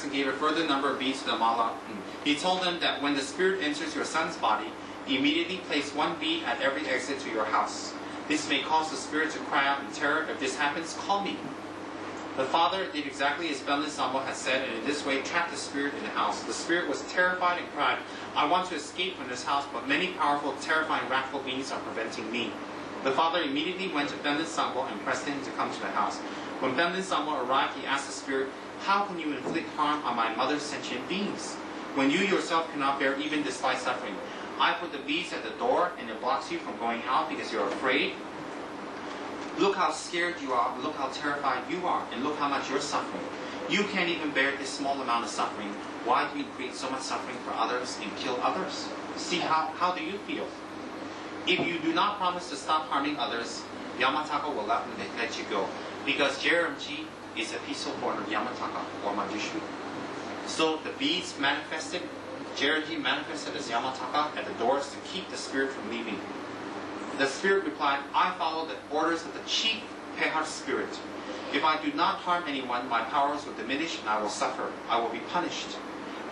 and gave a further number of beads to the mala. He told them that when the spirit enters your son's body, immediately place one bead at every exit to your house. This may cause the spirit to cry out in terror. If this happens, call me. The father did exactly as Benlin Sambo had said, and in this way trapped the spirit in the house. The spirit was terrified and cried, I want to escape from this house, but many powerful, terrifying, wrathful beings are preventing me. The father immediately went to Benlin Sambo and pressed him to come to the house. When Benlin Sambo arrived, he asked the spirit, how can you inflict harm on my mother's sentient beings, when you yourself cannot bear even this slight suffering? I put the beads at the door, and it blocks you from going out because you're afraid. Look how scared you are, look how terrified you are, and look how much you're suffering. You can't even bear this small amount of suffering. Why do you create so much suffering for others and kill others? See, how do you feel? If you do not promise to stop harming others, Yamataka will let you go. Because Jeremji is a peaceful form of Yamataka, or Majushu. So the beads manifested, Jeremji manifested as Yamataka at the doors to keep the spirit from leaving. The spirit replied, I follow the orders of the chief Pehar spirit. If I do not harm anyone, my powers will diminish and I will suffer. I will be punished.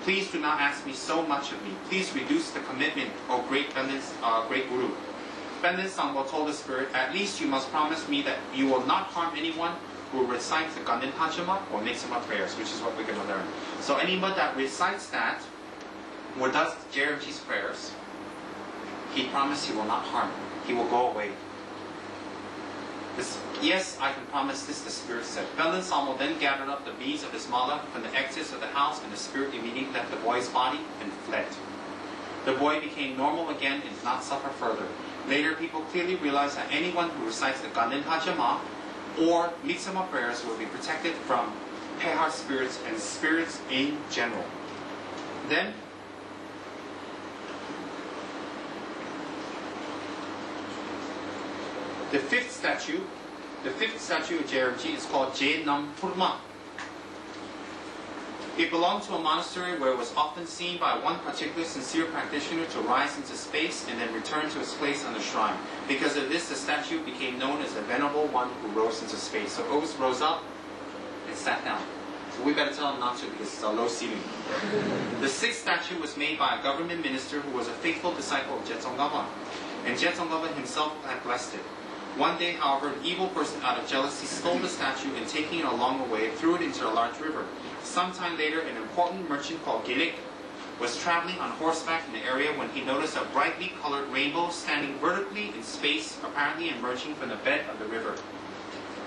Please do not ask me so much of me. Please reduce the commitment, O great Guru. Benlin Sangbo told the spirit, at least you must promise me that you will not harm anyone who recites the Ganden Hachama or Nixama prayers, which is what we're going to learn. So anyone that recites that, or does Jeremji's prayers, he promised he will not harm. He will go away. Yes, I can promise this, the spirit said. Benlin Sangbo then gathered up the beads of his mala from the exits of the house, and the spirit immediately left the boy's body and fled. The boy became normal again and did not suffer further. Later, people clearly realized that anyone who recites the Ganden Hajama or Mitsama prayers will be protected from Pehar spirits and spirits in general. Then, the fifth statue of Jeremji is called Je Nam Purma. It belonged to a monastery where it was often seen by one particular sincere practitioner to rise into space and then return to its place on the shrine. Because of this, the statue became known as the Venerable One who rose into space. So Ogus rose up and sat down. So we better tell him not to because it's a low ceiling. The sixth statue was made by a government minister who was a faithful disciple of Jetsongaba. And Jetsongaba himself had blessed it. One day, however, an evil person out of jealousy stole the statue and taking it along the way, threw it into a large river. Sometime later, an important merchant called Gilik was traveling on horseback in the area when he noticed a brightly colored rainbow standing vertically in space, apparently emerging from the bed of the river.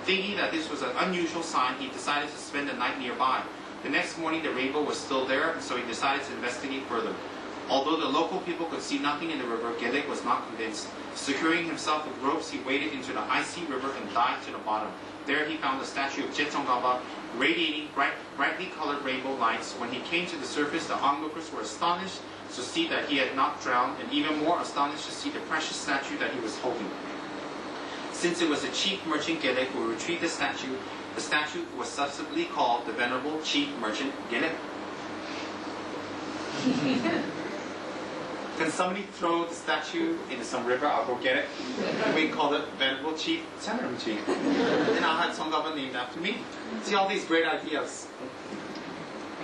Thinking that this was an unusual sign, he decided to spend the night nearby. The next morning, the rainbow was still there, and so he decided to investigate further. Although the local people could see nothing in the river, Gilik was not convinced. Securing himself with ropes, he waded into the icy river and dived to the bottom. There he found the statue of Jetsongaba radiating brightly colored rainbow lights. When he came to the surface, the onlookers were astonished to see that he had not drowned, and even more astonished to see the precious statue that he was holding. Since it was the chief merchant Gilik who retrieved the statue was subsequently called the Venerable Chief Merchant Gilik. Can somebody throw the statue into some river? I'll go get it. We call it Venerable Chief Tsem. And I'll have Tsongkhapa named after me. See all these great ideas.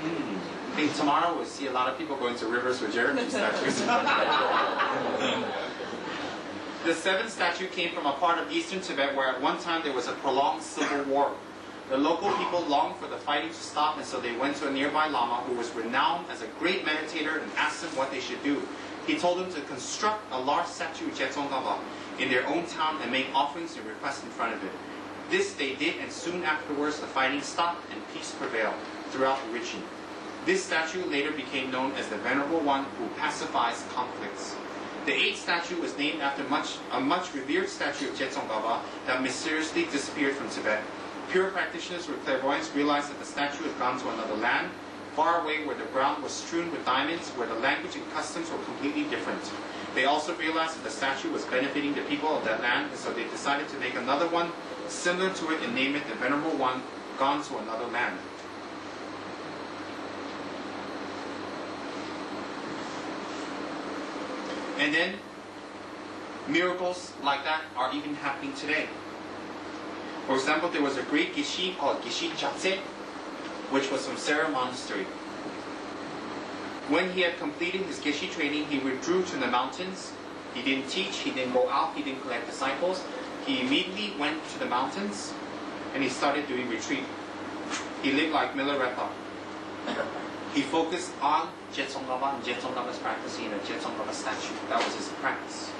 I think tomorrow we'll see a lot of people going to rivers with Jeremji statues. The seventh statue came from a part of eastern Tibet where at one time there was a prolonged civil war. The local people longed for the fighting to stop, and so they went to a nearby Lama who was renowned as a great meditator and asked him what they should do. He told them to construct a large statue of Jetsongaba in their own town and make offerings and requests in front of it. This they did, and soon afterwards the fighting stopped and peace prevailed throughout the region. This statue later became known as the Venerable One who pacifies conflicts. The eighth statue was named after a much revered statue of Jetsongaba that mysteriously disappeared from Tibet. Pure practitioners with clairvoyance realized that the statue had gone to another land, far away where the ground was strewn with diamonds, where the language and customs were completely different. They also realized that the statue was benefiting the people of that land, and so they decided to make another one similar to it and name it the Venerable One, gone to another land. And then, miracles like that are even happening today. For example, there was a great Gishi called Gishi Chatse, which was from Sera Monastery. When he had completed his Geshe training, he withdrew to the mountains. He didn't teach, he didn't go out, he didn't collect disciples. He immediately went to the mountains and he started doing retreat. He lived like Milarepa. He focused on Jetsongaba and Jetsongaba's practicing the Jetsongaba statute. That was his practice.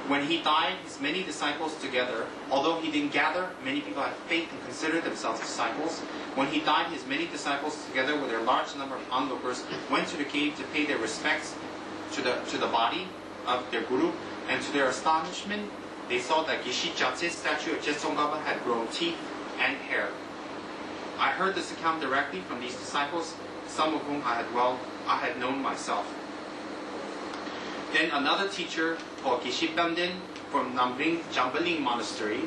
When he died, his many disciples together, although he didn't gather, many people had faith and considered themselves disciples. When he died, his many disciples together with their large number of onlookers went to the cave to pay their respects to the body of their guru, and to their astonishment, they saw that Geshe Jatse's statue of Jetsongaba had grown teeth and hair. I heard this account directly from these disciples, some of whom I had known myself. Then another teacher called Geshe Banden from Namring Jambaling Monastery.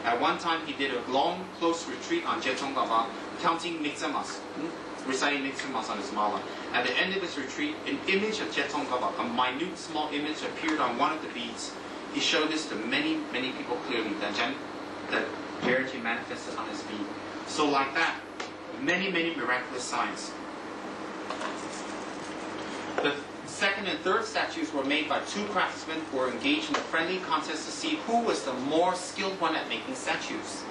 At one time he did a long, close retreat on Jetsongaba, counting Mitsamas, reciting Mitsamas on his mala. At the end of his retreat, an image of Jetsongaba, a minute, small image, appeared on one of the beads. He showed this to many, many people clearly, that Verity manifested on his bead. So like that, many, many miraculous signs. The second and third statues were made by two craftsmen who were engaged in a friendly contest to see who was the more skilled one at making statues.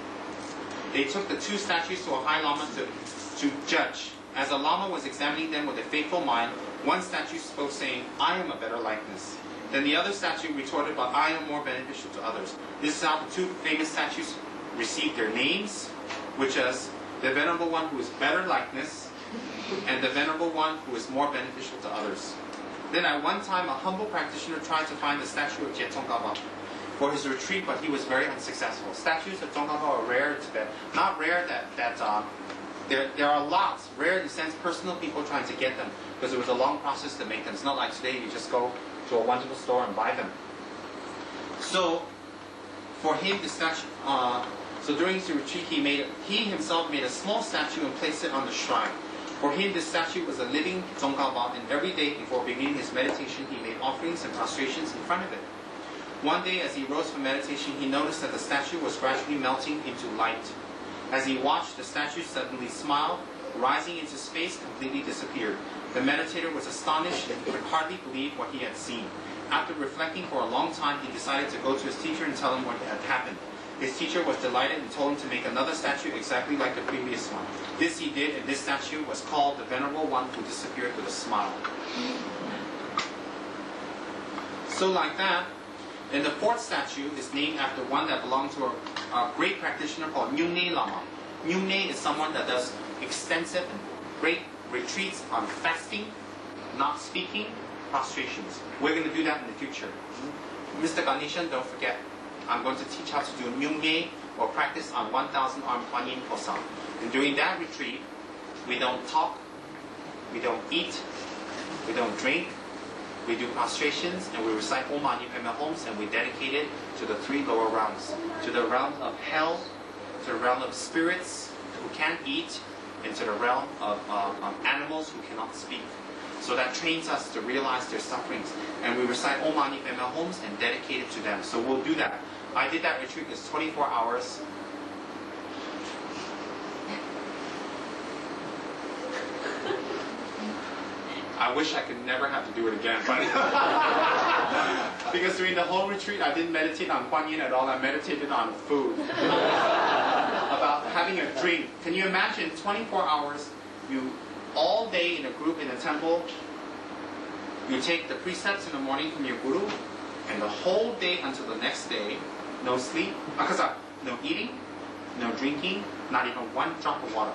They took the two statues to a high lama to judge. As the lama was examining them with a faithful mind, one statue spoke saying, "I am a better likeness." Then the other statue retorted, "But I am more beneficial to others." This is how the two famous statues received their names, which is the Venerable One who is better likeness, and the Venerable One who is more beneficial to others. Then at one time, a humble practitioner tried to find the statue of Jetsongaba for his retreat, but he was very unsuccessful. Statues of Tsongkhapa are rare in Tibet. Not rare there are lots. Rare in the sense personal people trying to get them, because it was a long process to make them. It's not like today you just go to a wonderful store and buy them. So for him, the statue. So during his retreat, he himself made a small statue and placed it on the shrine. For him, this statue was a living Tsongkhapa, and every day before beginning his meditation, he made offerings and prostrations in front of it. One day, as he rose from meditation, he noticed that the statue was gradually melting into light. As he watched, the statue suddenly smiled, rising into space, completely disappeared. The meditator was astonished and he could hardly believe what he had seen. After reflecting for a long time, he decided to go to his teacher and tell him what had happened. His teacher was delighted and told him to make another statue exactly like the previous one. This he did, and this statue was called the Venerable One who disappeared with a smile. So like that, and the fourth statue is named after one that belonged to a great practitioner called Nyungne Lama. Nyungne is someone that does extensive and great retreats on fasting, not speaking, prostrations. We're going to do that in the future. Mr. Ganeshan, don't forget, I'm going to teach how to do Nyungne or practice on 1,000 armed Kuan Yin Kosa. And during that retreat, we don't talk, we don't eat, we don't drink, we do prostrations, and we recite Om Mani Padme Hums, and we dedicate it to the three lower realms. To the realm of hell, to the realm of spirits who can't eat, and to the realm of animals who cannot speak. So that trains us to realize their sufferings. And we recite Om Mani Padme Hums and dedicate it to them. So we'll do that. I did that retreat. It's 24 hours. I wish I could never have to do it again. But because during the whole retreat, I didn't meditate on Kuan Yin at all. I meditated on food. About having a drink. Can you imagine 24 hours, you all day in a group in a temple, you take the precepts in the morning from your guru, and the whole day until the next day, no sleep, no eating, no drinking, not even one drop of water.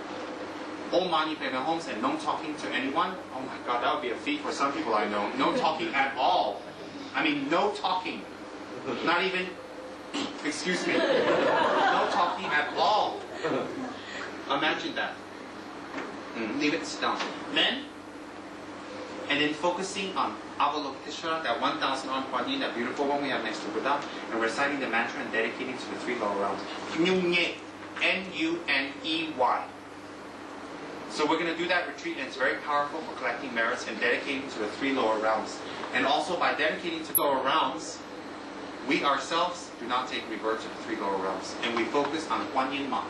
Om Mani Padme Hums and no talking to anyone. Oh my God, that would be a feat for some people I know. No talking at all. I mean, no talking. Not even, excuse me, no talking at all. Imagine that. Leave it, sit down. Then focusing on Avalokiteshvara, that 1,000 armed Kuan Yin, that beautiful one we have next to Buddha, and reciting the mantra and dedicating to the three lower realms. Nyungne, N-U-N-E-Y. So we're going to do that retreat, and it's very powerful for collecting merits and dedicating to the three lower realms. And also by dedicating to the lower realms, we ourselves do not take rebirth to the three lower realms, and we focus on Kuan Yin Ma.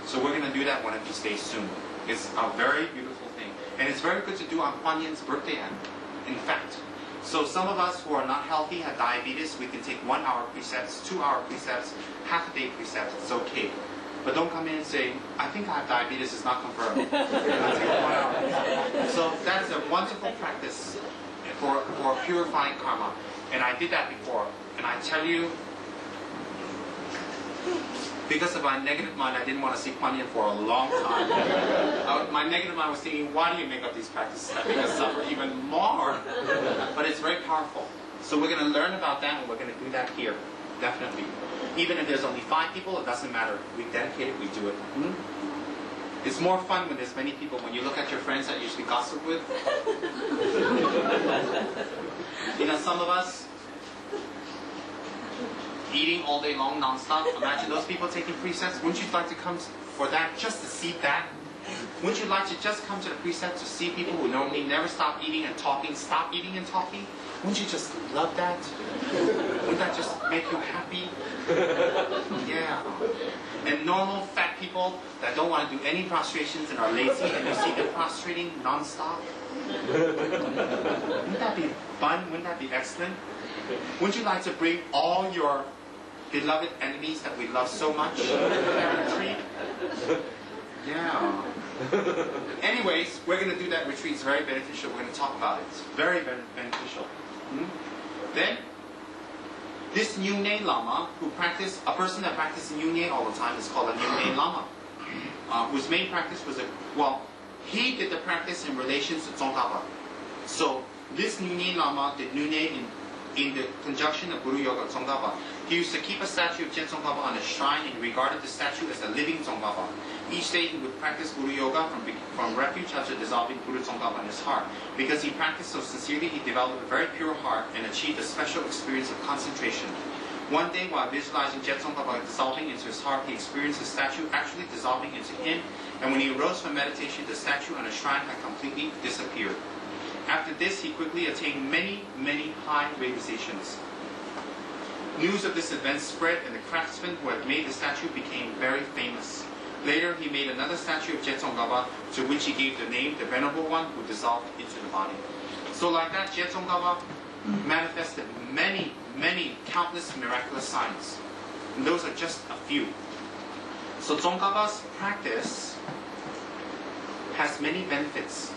So we're going to do that one of these days soon. It's a very beautiful thing. And it's very good to do on Kuan Yin's birthday, in fact. So some of us who are not healthy, have diabetes, we can take 1 hour precepts, 2 hour precepts, half a day precepts. It's okay. But don't come in and say, I think I have diabetes, it's not confirmed. Take 1 hour. So that's a wonderful practice for purifying karma. And I did that before. And I tell you, because of my negative mind, I didn't want to see Kuan Yin for a long time. My negative mind was thinking, why do you make up these practices that make us suffer even more? But it's very powerful. So we're going to learn about that, and we're going to do that here. Definitely. Even if there's only 5 people, it doesn't matter. We dedicate it, we do it. It's more fun when there's many people. When you look at your friends that you usually gossip with. You know, some of us, eating all day long, non-stop. Imagine those people taking precepts. Wouldn't you like to come for that, just to see that? Wouldn't you like to just come to the precepts to see people who normally never stop eating and talking, stop eating and talking? Wouldn't you just love that? Wouldn't that just make you happy? Yeah. And normal fat people that don't want to do any prostrations and are lazy, and you see them prostrating non-stop? Wouldn't that be fun? Wouldn't that be excellent? Wouldn't you like to bring all your beloved enemies that we love so much to the retreat? Yeah. Anyways, we're going to do that retreat. It's very beneficial. We're going to talk about it. It's very beneficial. Then, this Nyune Lama, a person that practices Nyune all the time is called a Nyune Lama, whose main practice was he did the practice in relation to Tsongkhapa. So, this Nyune Lama did Nyune in the conjunction of Guru Yoga Tsongkhapa. He used to keep a statue of Jen Tsongkhapa on his shrine and regarded the statue as a living Tsongkhapa. Each day he would practice Guru Yoga from refuge after dissolving Guru Tsongkhapa in his heart. Because he practiced so sincerely, he developed a very pure heart and achieved a special experience of concentration. One day, while visualizing Jen Tsongkhapa dissolving into his heart, he experienced the statue actually dissolving into him, and when he arose from meditation, the statue on his shrine had completely disappeared. After this, he quickly attained many, many high realizations. News of this event spread, and the craftsman who had made the statue became very famous. Later, he made another statue of Je Tsongkhapa, to which he gave the name, the Venerable One, who dissolved into the body. So like that, Je Tsongkhapa manifested many, many, countless miraculous signs. And those are just a few. So Tsongkhapa's practice has many benefits.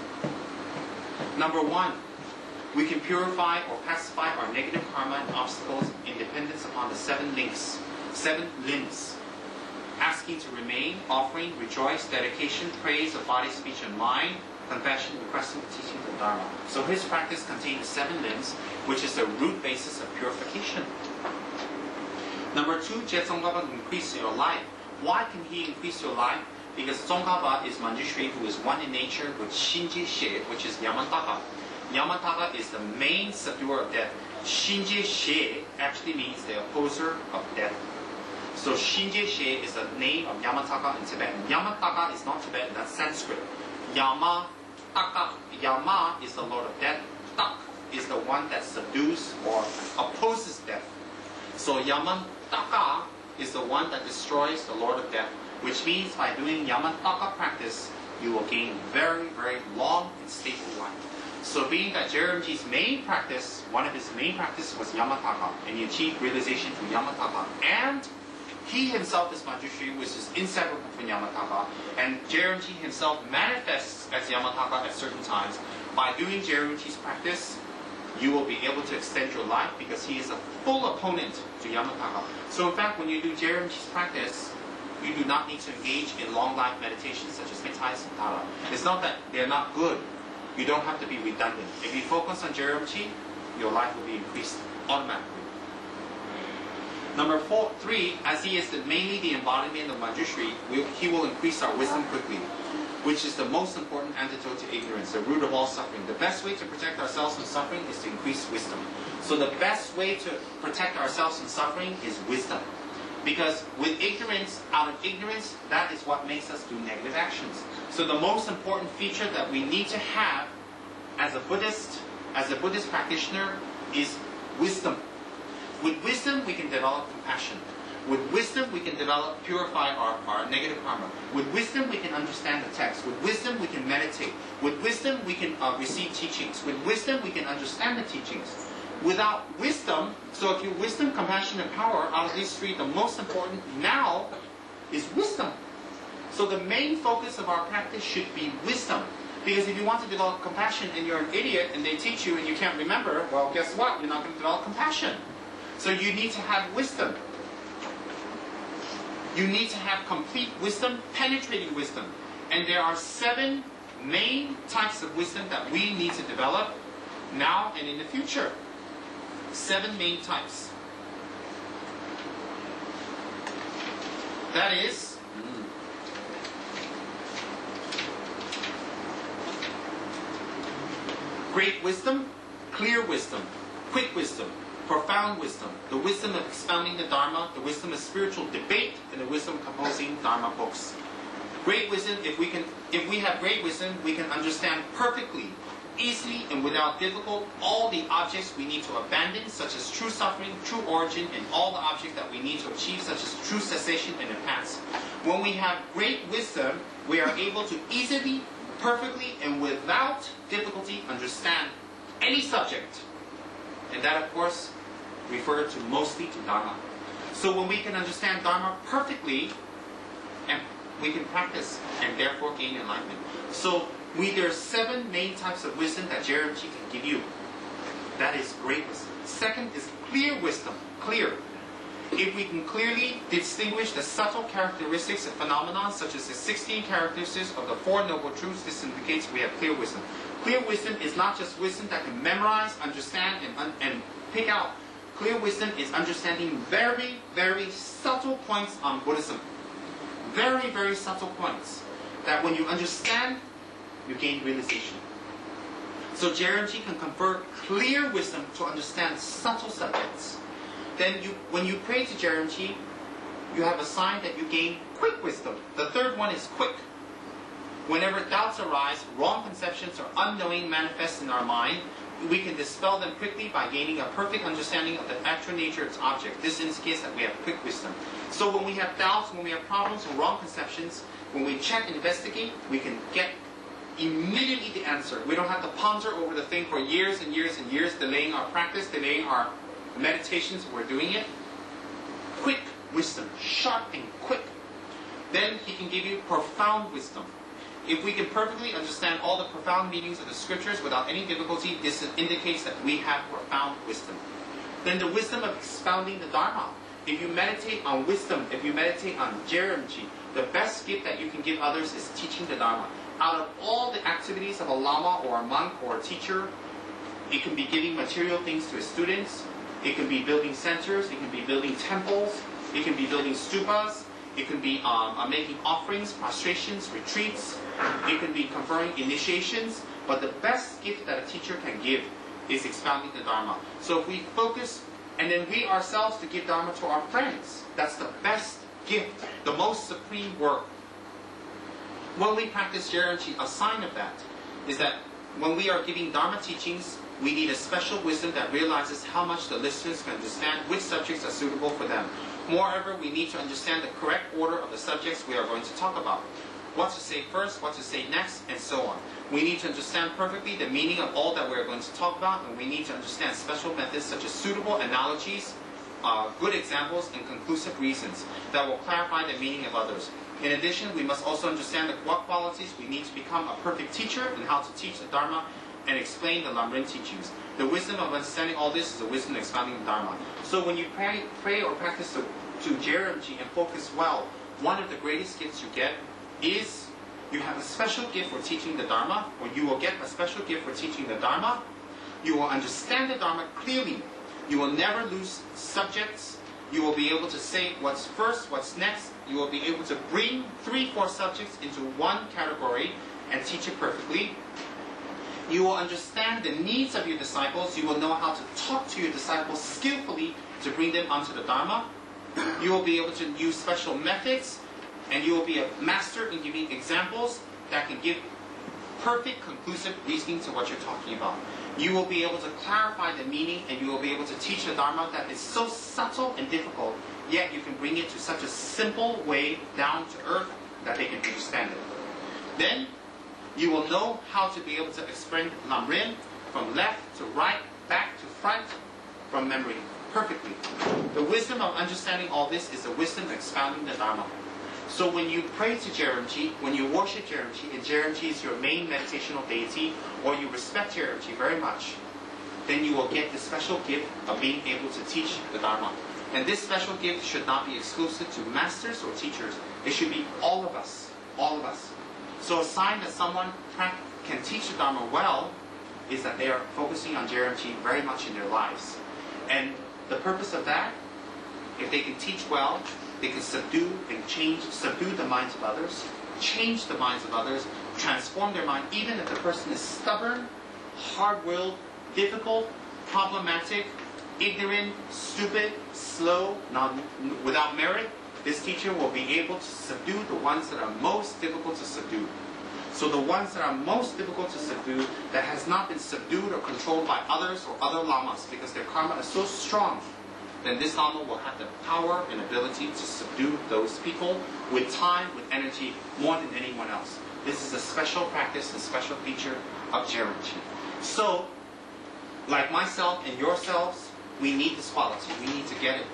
Number 1, we can purify or pacify our negative karma and obstacles in dependence upon the 7 links, 7 limbs. Asking to remain, offering, rejoice, dedication, praise of body, speech, and mind, confession, requesting the teaching of the Dharma. So his practice contains 7 limbs, which is the root basis of purification. Number 2, Je Tsongkhapa will increase your life. Why can he increase your life? Because Tsongkhapa is Manjushri, who is one in nature with Shinji She, which is Yamantaka. Yamantaka is the main subduer of death. Shinji She actually means the opposer of death. So Shinji She is the name of Yamataka in Tibetan. Yamataka is not Tibetan, that's Sanskrit. Yamataka, Yama is the lord of death. Tak is the one that subdues or opposes death. So Yamantaka is the one that destroys the lord of death. Which means by doing Yamantaka practice, you will gain very, very long and stable life. So being that Jeremji's main practice, one of his main practices was Yamataka, and he achieved realization through Yamataka. And he himself is Manjushri, which is inseparable from Yamataka. And Jeremji himself manifests as Yamataka at certain times. By doing Jeremji's practice, you will be able to extend your life because he is a full opponent to Yamataka. So in fact, when you do Jeremji's practice, you do not need to engage in long life meditations such as Nitai Sattara. It's not that they're not good. You don't have to be redundant. If you focus on Jeremji, your life will be increased automatically. Number 3, as he is mainly the embodiment of Manjushri, he will increase our wisdom quickly, which is the most important antidote to ignorance, the root of all suffering. The best way to protect ourselves from suffering is to increase wisdom. So the best way to protect ourselves from suffering is wisdom. Because with ignorance, out of ignorance, that is what makes us do negative actions. So the most important feature that we need to have as a Buddhist practitioner, is wisdom. With wisdom, we can develop compassion. With wisdom, we can purify our negative karma. With wisdom, we can understand the text. With wisdom, we can meditate. With wisdom, we can receive teachings. With wisdom, we can understand the teachings. Without wisdom, so if you wisdom, compassion, and power, out of these three, the most important now is wisdom. So the main focus of our practice should be wisdom. Because if you want to develop compassion and you're an idiot and they teach you and you can't remember, well, guess what? You're not going to develop compassion. So you need to have wisdom. You need to have complete wisdom, penetrating wisdom. And there are 7 main types of wisdom that we need to develop now and in the future. 7 main types. That is great wisdom, clear wisdom, quick wisdom, profound wisdom, the wisdom of expounding the Dharma, the wisdom of spiritual debate, and the wisdom of composing Dharma books. Great wisdom, if we have great wisdom, we can understand perfectly, easily, and without difficulty all the objects we need to abandon, such as true suffering, true origin, and all the objects that we need to achieve, such as true cessation and advance. When we have great wisdom, we are able to easily, perfectly, and without difficulty understand any subject. And that, of course, refers to mostly to Dharma. So when we can understand Dharma perfectly, and we can practice and therefore gain enlightenment. So there are 7 main types of wisdom that Rinpoche can give you. That is great wisdom. Second is clear wisdom. Clear. If we can clearly distinguish the subtle characteristics of phenomena, such as the 16 characteristics of the 4 Noble Truths, this indicates we have clear wisdom. Clear wisdom is not just wisdom that can memorize, understand, and pick out. Clear wisdom is understanding very, very subtle points on Buddhism. Very, very subtle points. That when you understand, you gain realization. So Rinpoche can confer clear wisdom to understand subtle subjects. Then when you pray to Rinpoche, you have a sign that you gain quick wisdom. The third one is quick. Whenever doubts arise, wrong conceptions or unknowing manifest in our mind, we can dispel them quickly by gaining a perfect understanding of the actual nature of its object. This indicates that we have quick wisdom. So when we have doubts, when we have problems or wrong conceptions, when we check and investigate, we can get immediately the answer. We don't have to ponder over the thing for years and years and years, delaying our practice, delaying our meditations. We're doing it. Quick wisdom, sharp and quick. Then he can give you profound wisdom. If we can perfectly understand all the profound meanings of the scriptures without any difficulty, this indicates that we have profound wisdom. Then the wisdom of expounding the Dharma. If you meditate on wisdom, if you meditate on Rinpoche, the best gift that you can give others is teaching the Dharma. Out of all the activities of a lama or a monk or a teacher, it can be giving material things to his students, it can be building centers, it can be building temples, it can be building stupas, it can be making offerings, prostrations, retreats, it can be conferring initiations, but the best gift that a teacher can give is expounding the Dharma. So if we focus, and then we ourselves to give Dharma to our friends, that's the best gift, the most supreme work. When we practice Rinpoche, a sign of that is that when we are giving Dharma teachings, we need a special wisdom that realizes how much the listeners can understand which subjects are suitable for them. Moreover, we need to understand the correct order of the subjects we are going to talk about. What to say first, what to say next, and so on. We need to understand perfectly the meaning of all that we are going to talk about, and we need to understand special methods such as suitable analogies, good examples, and conclusive reasons that will clarify the meaning of others. In addition, we must also understand what qualities we need to become a perfect teacher and how to teach the Dharma and explain the Lamrim teachings. The wisdom of understanding all this is the wisdom of expounding the Dharma. So when you pray or practice to Rinpoche and focus well, one of the greatest gifts you get is you have a special gift for teaching the Dharma, or you will get a special gift for teaching the Dharma. You will understand the Dharma clearly. You will never lose subjects. You will be able to say what's first, what's next. You will be able to bring 3-4 subjects into one category and teach it perfectly. You will understand the needs of your disciples. You will know how to talk to your disciples skillfully to bring them onto the Dharma. You will be able to use special methods, and you will be a master in giving examples that can give perfect, conclusive reasoning to what you're talking about. You will be able to clarify the meaning, and you will be able to teach the Dharma that is so subtle and difficult, yet you can bring it to such a simple way down to earth that they can understand it. Then you will know how to be able to explain Lam Rin from left to right, back to front, from memory, perfectly. The wisdom of understanding all this is the wisdom of expounding the Dharma. So when you pray to Jerimji, when you worship Jerimji, and Jerimji is your main meditational deity, or you respect Jerimji very much, then you will get the special gift of being able to teach the Dharma. And this special gift should not be exclusive to masters or teachers. It should be all of us. All of us. So a sign that someone can teach the Dharma well is that they are focusing on Jerimji very much in their lives. And the purpose of that, if they can teach well, they can subdue the minds of others, change the minds of others, transform their mind, even if the person is stubborn, hard-willed, difficult, problematic, ignorant, stupid, slow, without merit. This teacher will be able to subdue the ones that are most difficult to subdue. So the ones that are most difficult to subdue, that has not been subdued or controlled by others or other lamas, because their karma is so strong, then this lama will have the power and ability to subdue those people with time, with energy, more than anyone else. This is a special practice, a special feature of Jerimji. So, like myself and yourselves, we need this quality. We need to get it.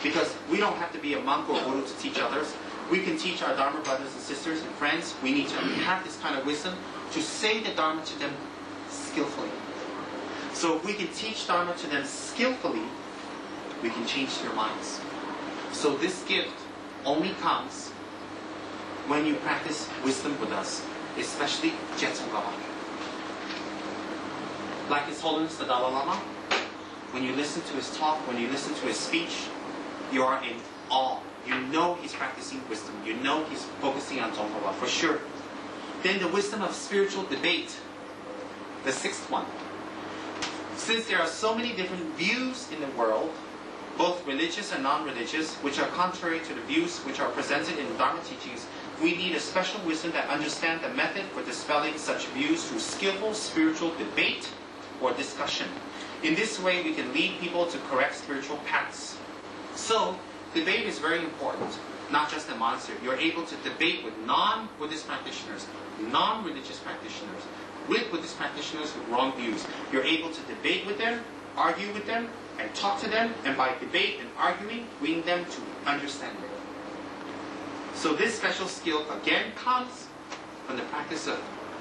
Because we don't have to be a monk or Buddha to teach others. We can teach our Dharma brothers and sisters and friends. We need to have this kind of wisdom to say the Dharma to them skillfully. So if we can teach Dharma to them skillfully, we can change their minds. So this gift only comes when you practice wisdom with us, especially Jetsongaba. Like His Holiness the Dalai Lama, when you listen to his talk, when you listen to his speech, you are in awe. You know he's practicing wisdom. You know he's focusing on Dzongkhapa, for sure. Then the wisdom of spiritual debate, the sixth one. Since there are so many different views in the world, both religious and non-religious, which are contrary to the views which are presented in the Dharma teachings, we need a special wisdom that understands the method for dispelling such views through skillful spiritual debate or discussion. In this way, we can lead people to correct spiritual paths. So, debate is very important, not just in monastery. You're able to debate with non-Buddhist practitioners, non-religious practitioners, with Buddhist practitioners with wrong views. You're able to debate with them, argue with them, and talk to them, and by debate and arguing, bring them to understanding. So this special skill again comes from the practice of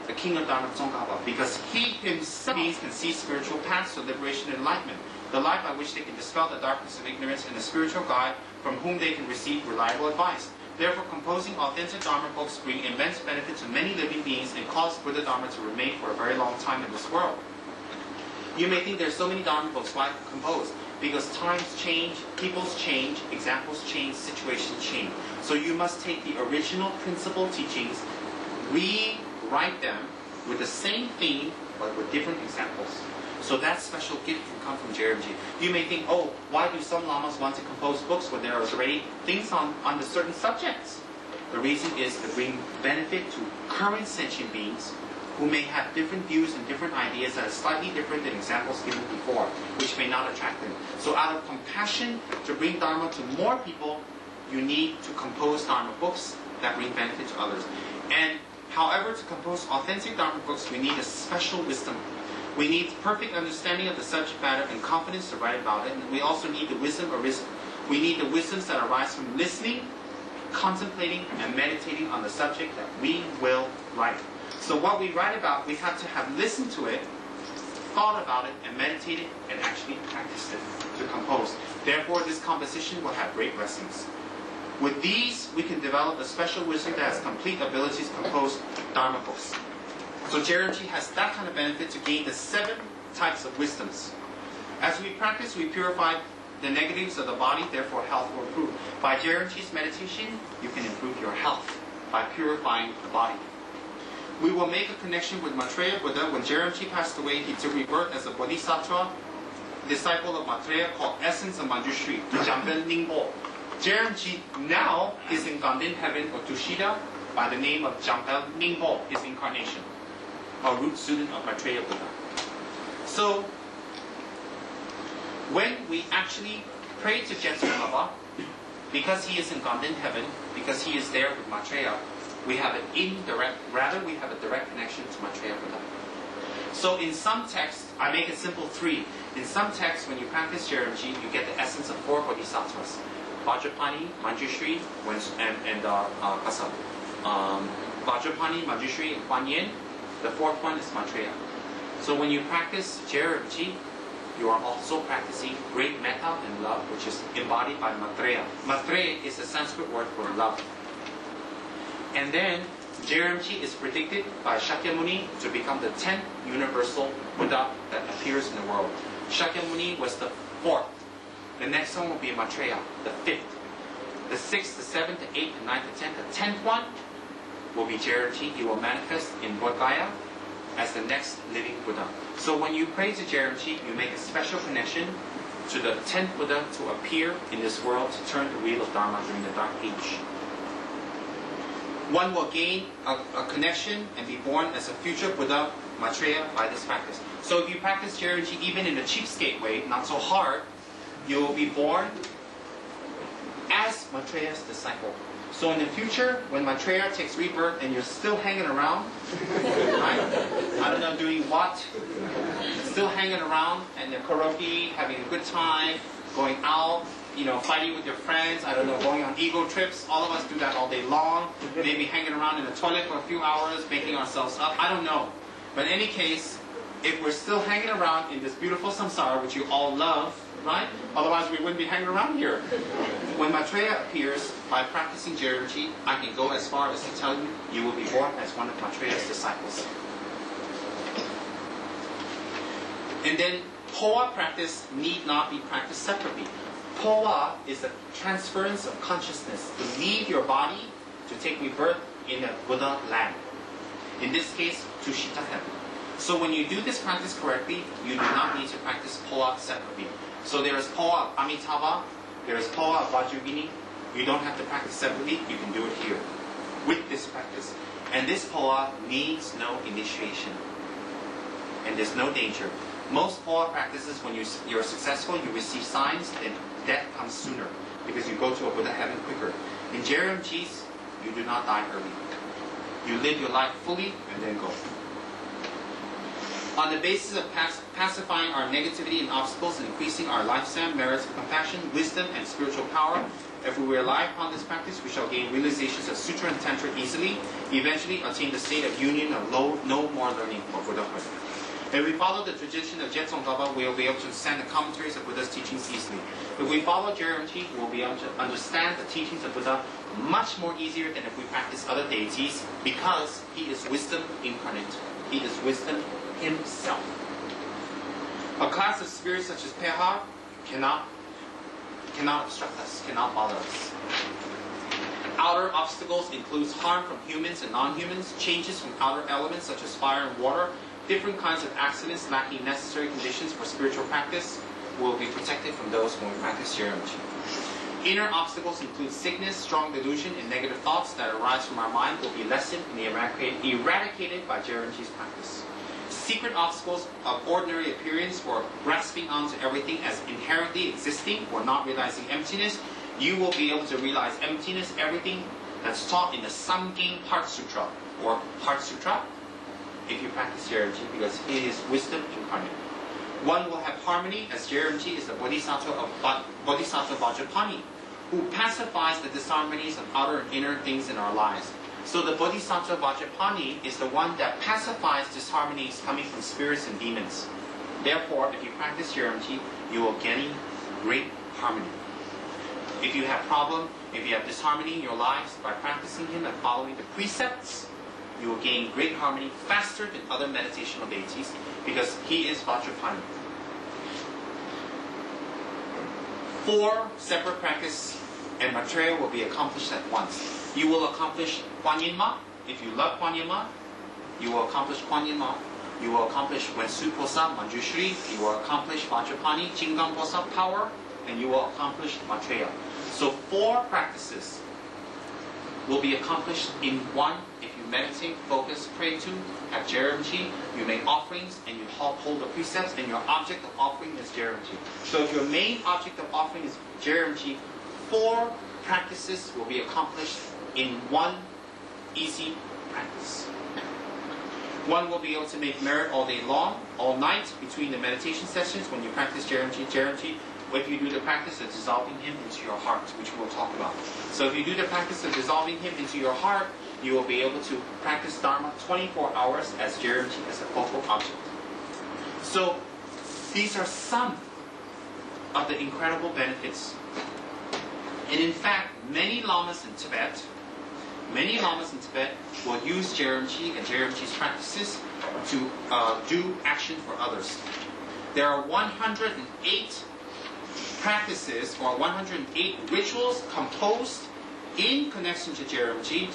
the King of Dharma Tsongkhapa, because he himself can see spiritual paths to liberation and enlightenment, the light by which they can dispel the darkness of ignorance, and a spiritual guide from whom they can receive reliable advice. Therefore, composing authentic Dharma books bring immense benefit to many living beings and cause Buddha Dharma to remain for a very long time in this world. You may think there's so many Dharma books, why compose? Because times change, peoples change, examples change, situations change. So you must take the original principal teachings, rewrite them with the same theme, but with different examples. So that special gift can come from Jerimji. You may think, oh, why do some lamas want to compose books when there are already things on the certain subjects? The reason is to bring benefit to current sentient beings who may have different views and different ideas that are slightly different than examples given before, which may not attract them. So out of compassion to bring Dharma to more people, you need to compose Dharma books that bring benefit to others. And however, to compose authentic Dharma books, we need a special wisdom. We need perfect understanding of the subject matter and confidence to write about it. And we also need the wisdom we need the wisdoms that arise from listening, contemplating, and meditating on the subject that we will write. So what we write about, we have to have listened to it, thought about it, and meditated, and actually practiced it to compose. Therefore, this composition will have great blessings. With these, we can develop a special wisdom that has complete abilities to compose Dharma books. So Jerimji has that kind of benefit to gain the 7 types of wisdoms. As we practice, we purify the negatives of the body, therefore health will improve. By Jerimji's meditation, you can improve your health by purifying the body. We will make a connection with Maitreya Buddha. When Jerimji passed away, he took rebirth as a bodhisattva, disciple of Maitreya, called Essence of Manjushri, Jamben Ningbo. Jerimji now is in Ganden heaven or Tushida by the name of Jamben Ningbo, his incarnation. a root student of Maitreya Buddha. So, when we actually pray to Jetsun Baba, because he is in Golden Heaven, because he is there with Maitreya, we have we have a direct connection to Maitreya Buddha. So in some texts, I make it simple 3. In some texts, when you practice Jeremji, you get the essence of 4 bodhisattvas. Vajrapani, Manjushri, and Vajrapani, Manjushri, and Kuan Yin. The 4th one is Maitreya. So when you practice Jeremji, you are also practicing great metta and love, which is embodied by Maitreya. Maitreya is a Sanskrit word for love. And then Jeremji is predicted by Shakyamuni to become the 10th universal Buddha that appears in the world. Shakyamuni was the 4th. The next one will be Maitreya, the 5th. The 6th, the 7th, the 8th, the 9th, the 10th. The 10th one will be Jeremji. He will manifest in Bodh Gaya as the next living Buddha. So when you pray to Jeremji, you make a special connection to the 10th Buddha to appear in this world to turn the wheel of Dharma during the Dark Age. One will gain a connection and be born as a future Buddha, Maitreya, by this practice. So if you practice Jeremji even in a cheapskate way, not so hard, you will be born as Maitreya's disciple. So in the future, when Maitreya takes rebirth and you're still hanging around, right? I don't know, doing what? Still hanging around and the karaoke, having a good time, going out, fighting with your friends, I don't know, going on ego trips. All of us do that all day long. Maybe hanging around in the toilet for a few hours, making ourselves up. I don't know. But in any case, if we're still hanging around in this beautiful samsara, which you all love, right? Otherwise we wouldn't be hanging around here. When Maitreya appears, by practicing Jeremji, I can go as far as to tell you, you will be born as one of Maitreya's disciples. And then, Poa practice need not be practiced separately. Poa is the transference of consciousness to leave your body to take rebirth in a Buddha land. In this case, to Shita heaven. So when you do this practice correctly, you do not need to practice Poa separately. So there is Poa of Amitabha, there is Poa of Vajrayogini. You don't have to practice separately, you can do it here with this practice. And this Poa needs no initiation. And there's no danger. Most Poa practices, when you're successful, you receive signs, and death comes sooner because you go to a Buddha heaven quicker. In Jeremjis, you do not die early. You live your life fully and then go. On the basis of pacifying our negativity and obstacles and increasing our lifespan, merits of compassion, wisdom, and spiritual power, if we rely upon this practice, we shall gain realizations of Sutra and Tantra easily, eventually attain the state of union of no more learning for Buddhahood. If we follow the tradition of Jetsun Baba, we will be able to understand the commentaries of Buddha's teachings easily. If we follow Jeremji, we will be able to understand the teachings of Buddha much more easier than if we practice other deities, because he is wisdom incarnate. He is wisdom himself. A class of spirits such as Peha cannot obstruct us, cannot bother us. Outer obstacles includes harm from humans and non-humans, changes from outer elements such as fire and water, different kinds of accidents lacking necessary conditions for spiritual practice will be protected from those when we practice Jeremji. Inner obstacles include sickness, strong delusion, and negative thoughts that arise from our mind will be lessened and eradicated by Jeremji's practice. Secret obstacles of ordinary appearance or grasping onto everything as inherently existing or not realizing emptiness, you will be able to realize emptiness, everything that's taught in the Samgin Heart Sutra or Heart Sutra, if you practice Jeremji, because it is wisdom incarnate. One will have harmony, as Jeremji is the Bodhisattva Vajrapani, who pacifies the disharmonies of outer and inner things in our lives. So the Bodhisattva Vajrapani is the one that pacifies disharmonies coming from spirits and demons. Therefore, if you practice Jeremji, you will gain great harmony. If you have problem, if you have disharmony in your lives, by practicing him and following the precepts, you will gain great harmony faster than other meditational deities, because he is Vajrapani. 4 separate practices and Maitreya will be accomplished at once. You will accomplish Kuan Yin Ma. If you love Kuan Yin Ma, you will accomplish Kuan Yin Ma. You will accomplish Wensu Posa, Manjushri. You will accomplish Vajrapani, Jinggang Posa, power. And you will accomplish Maitreya. So 4 practices. will be accomplished in one if you meditate, focus, pray to, have Jerimji, you make offerings, and you hold the precepts, and your object of offering is Jerimji. So if your main object of offering is Jerimji, 4 practices will be accomplished in one easy practice. One will be able to make merit all day long, all night, between the meditation sessions when you practice Jerimji. Jerimji, if you do the practice of dissolving him into your heart, which we'll talk about. So if you do the practice of dissolving him into your heart, you will be able to practice Dharma 24 hours as Jerimji, as a focal object. So these are some of the incredible benefits. And in fact, many lamas in Tibet will use Jerimji and Jerimji's practices to do action for others. There are 108 practices or 108 rituals composed in connection to Jerimji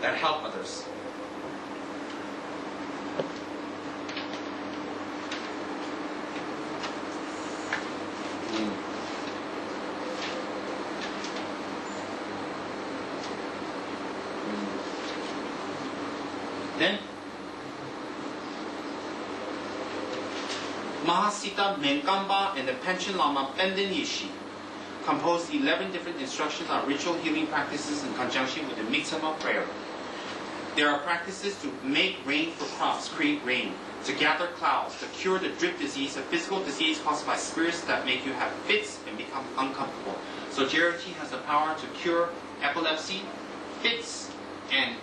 that help others. Then Mahasita Menkamba and the Pension Lama Benden Yishi composed 11 different instructions on ritual healing practices in conjunction with the Mitzvah prayer. There are practices to make rain for crops, create rain, to gather clouds, to cure the drip disease, a physical disease caused by spirits that make you have fits and become uncomfortable. So Jerimji has the power to cure epilepsy, fits, and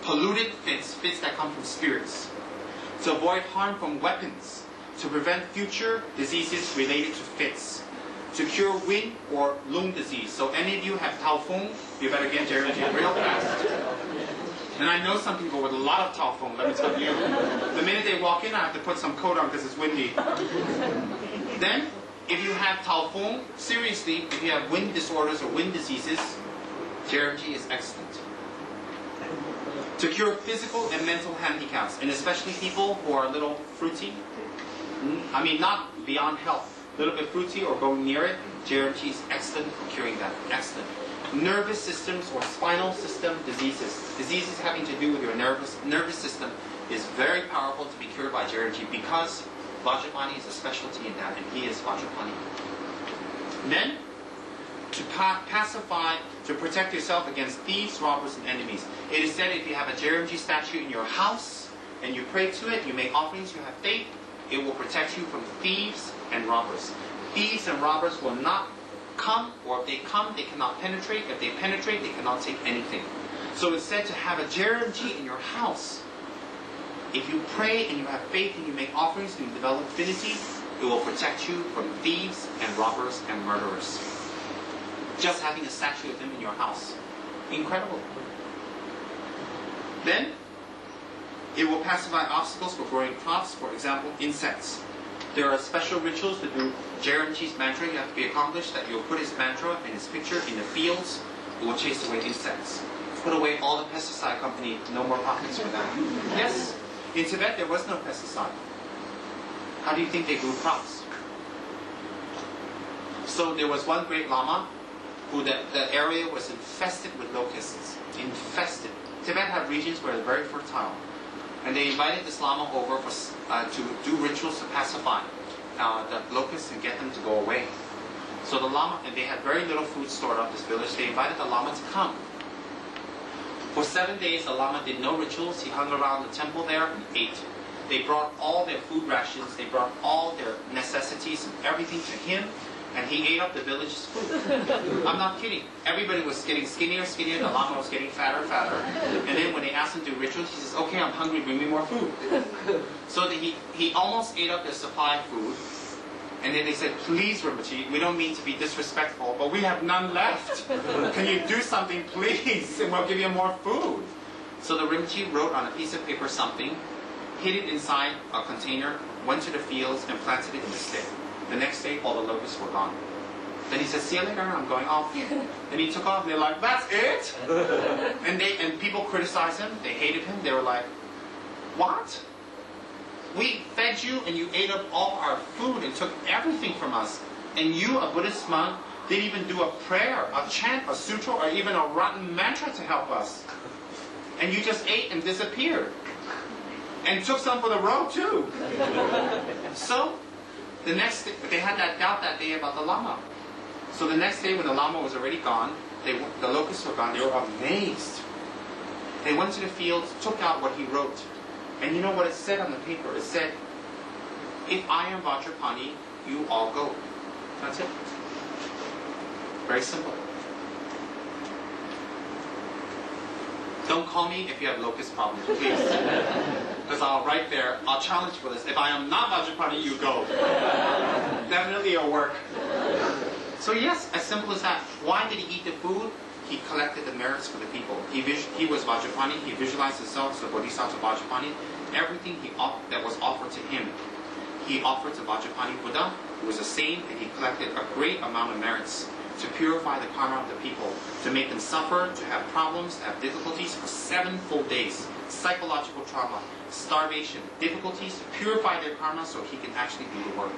polluted fits that come from spirits. To avoid harm from weapons, to prevent future diseases related to fits, to cure wind or lung disease. So any of you have taofeng, you better get Jerimji real fast. And I know some people with a lot of taofeng, let me tell you. The minute they walk in, I have to put some coat on because it's windy. Then, if you have taofeng, seriously, if you have wind disorders or wind diseases, Jerimji is excellent. To cure physical and mental handicaps, and especially people who are a little fruity, I mean not beyond health, a little bit fruity or going near it, Jerimji is excellent for curing that, excellent. Nervous systems or spinal system diseases having to do with your nervous system is very powerful to be cured by Jerimji because Vajrapani is a specialty in that, and he is Vajrapani. Then, to pacify, to protect yourself against thieves, robbers, and enemies. It is said if you have a Jerimji statue in your house, and you pray to it, you make offerings, you have faith, it will protect you from thieves and robbers. Thieves and robbers will not come, or if they come, they cannot penetrate. If they penetrate, they cannot take anything. So it's said to have a Jerimji in your house. If you pray and you have faith and you make offerings and you develop affinity, it will protect you from thieves and robbers and murderers. Just having a statue of him in your house. Incredible. Then, it will pacify obstacles for growing crops, for example, insects. There are special rituals to do Jerimji's mantra. You have to be accomplished that you'll put his mantra and his picture in the fields. It will chase away insects. Put away all the pesticide company. No more pockets for that. Yes, in Tibet there was no pesticide. How do you think they grew crops? So there was one great Lama who the area was infested with locusts. Infested. Tibet had regions where they're very fertile. And they invited this Lama over to do rituals to pacify the locusts and get them to go away. So the Lama, and they had very little food stored up this village, they invited the Lama to come. For 7 days, the Lama did no rituals. He hung around the temple there and ate. They brought all their food rations, they brought all their necessities and everything to him, and he ate up the village's food. I'm not kidding. Everybody was getting skinnier, skinnier, the Lama was getting fatter, fatter. And then when they asked him to do rituals, he says, okay, I'm hungry, bring me more food. So that he almost ate up their supply of food. And then they said, please, Rinpoche, we don't mean to be disrespectful, but we have none left. Can you do something, please? And we'll give you more food. So the Rinpoche wrote on a piece of paper something, hid it inside a container, went to the fields, and planted it in the stick. The next day, all the locusts were gone. Then he said, see you later, I'm going off. Then he took off, and they're like, that's it? And people criticized him, they hated him, they were like, what? We fed you, and you ate up all our food and took everything from us. And you, a Buddhist monk, didn't even do a prayer, a chant, a sutra, or even a rotten mantra to help us. And you just ate and disappeared. And took some for the road too. So, the next day, they had that doubt that day about the Lama. So the next day when the Lama was already gone, the locusts were gone, they were amazed. They went to the fields, took out what he wrote. And you know what it said on the paper? It said, if I am Vajrapani, you all go. That's it. Very simple. Don't call me if you have locust problems, please. Because I'll write there, I'll challenge for this. If I am not Vajrapani, you go. Definitely it'll work. So yes, as simple as that. Why did he eat the food? He collected the merits for the people. He was Vajrapani, he visualized himself as the Bodhisattva Vajrapani. Everything that was offered to him, he offered to Vajrapani Buddha, who was a saint, and he collected a great amount of merits to purify the karma of the people, to make them suffer, to have problems, to have difficulties for 7 full days. Psychological trauma, starvation, difficulties to purify their karma so he can actually do the work.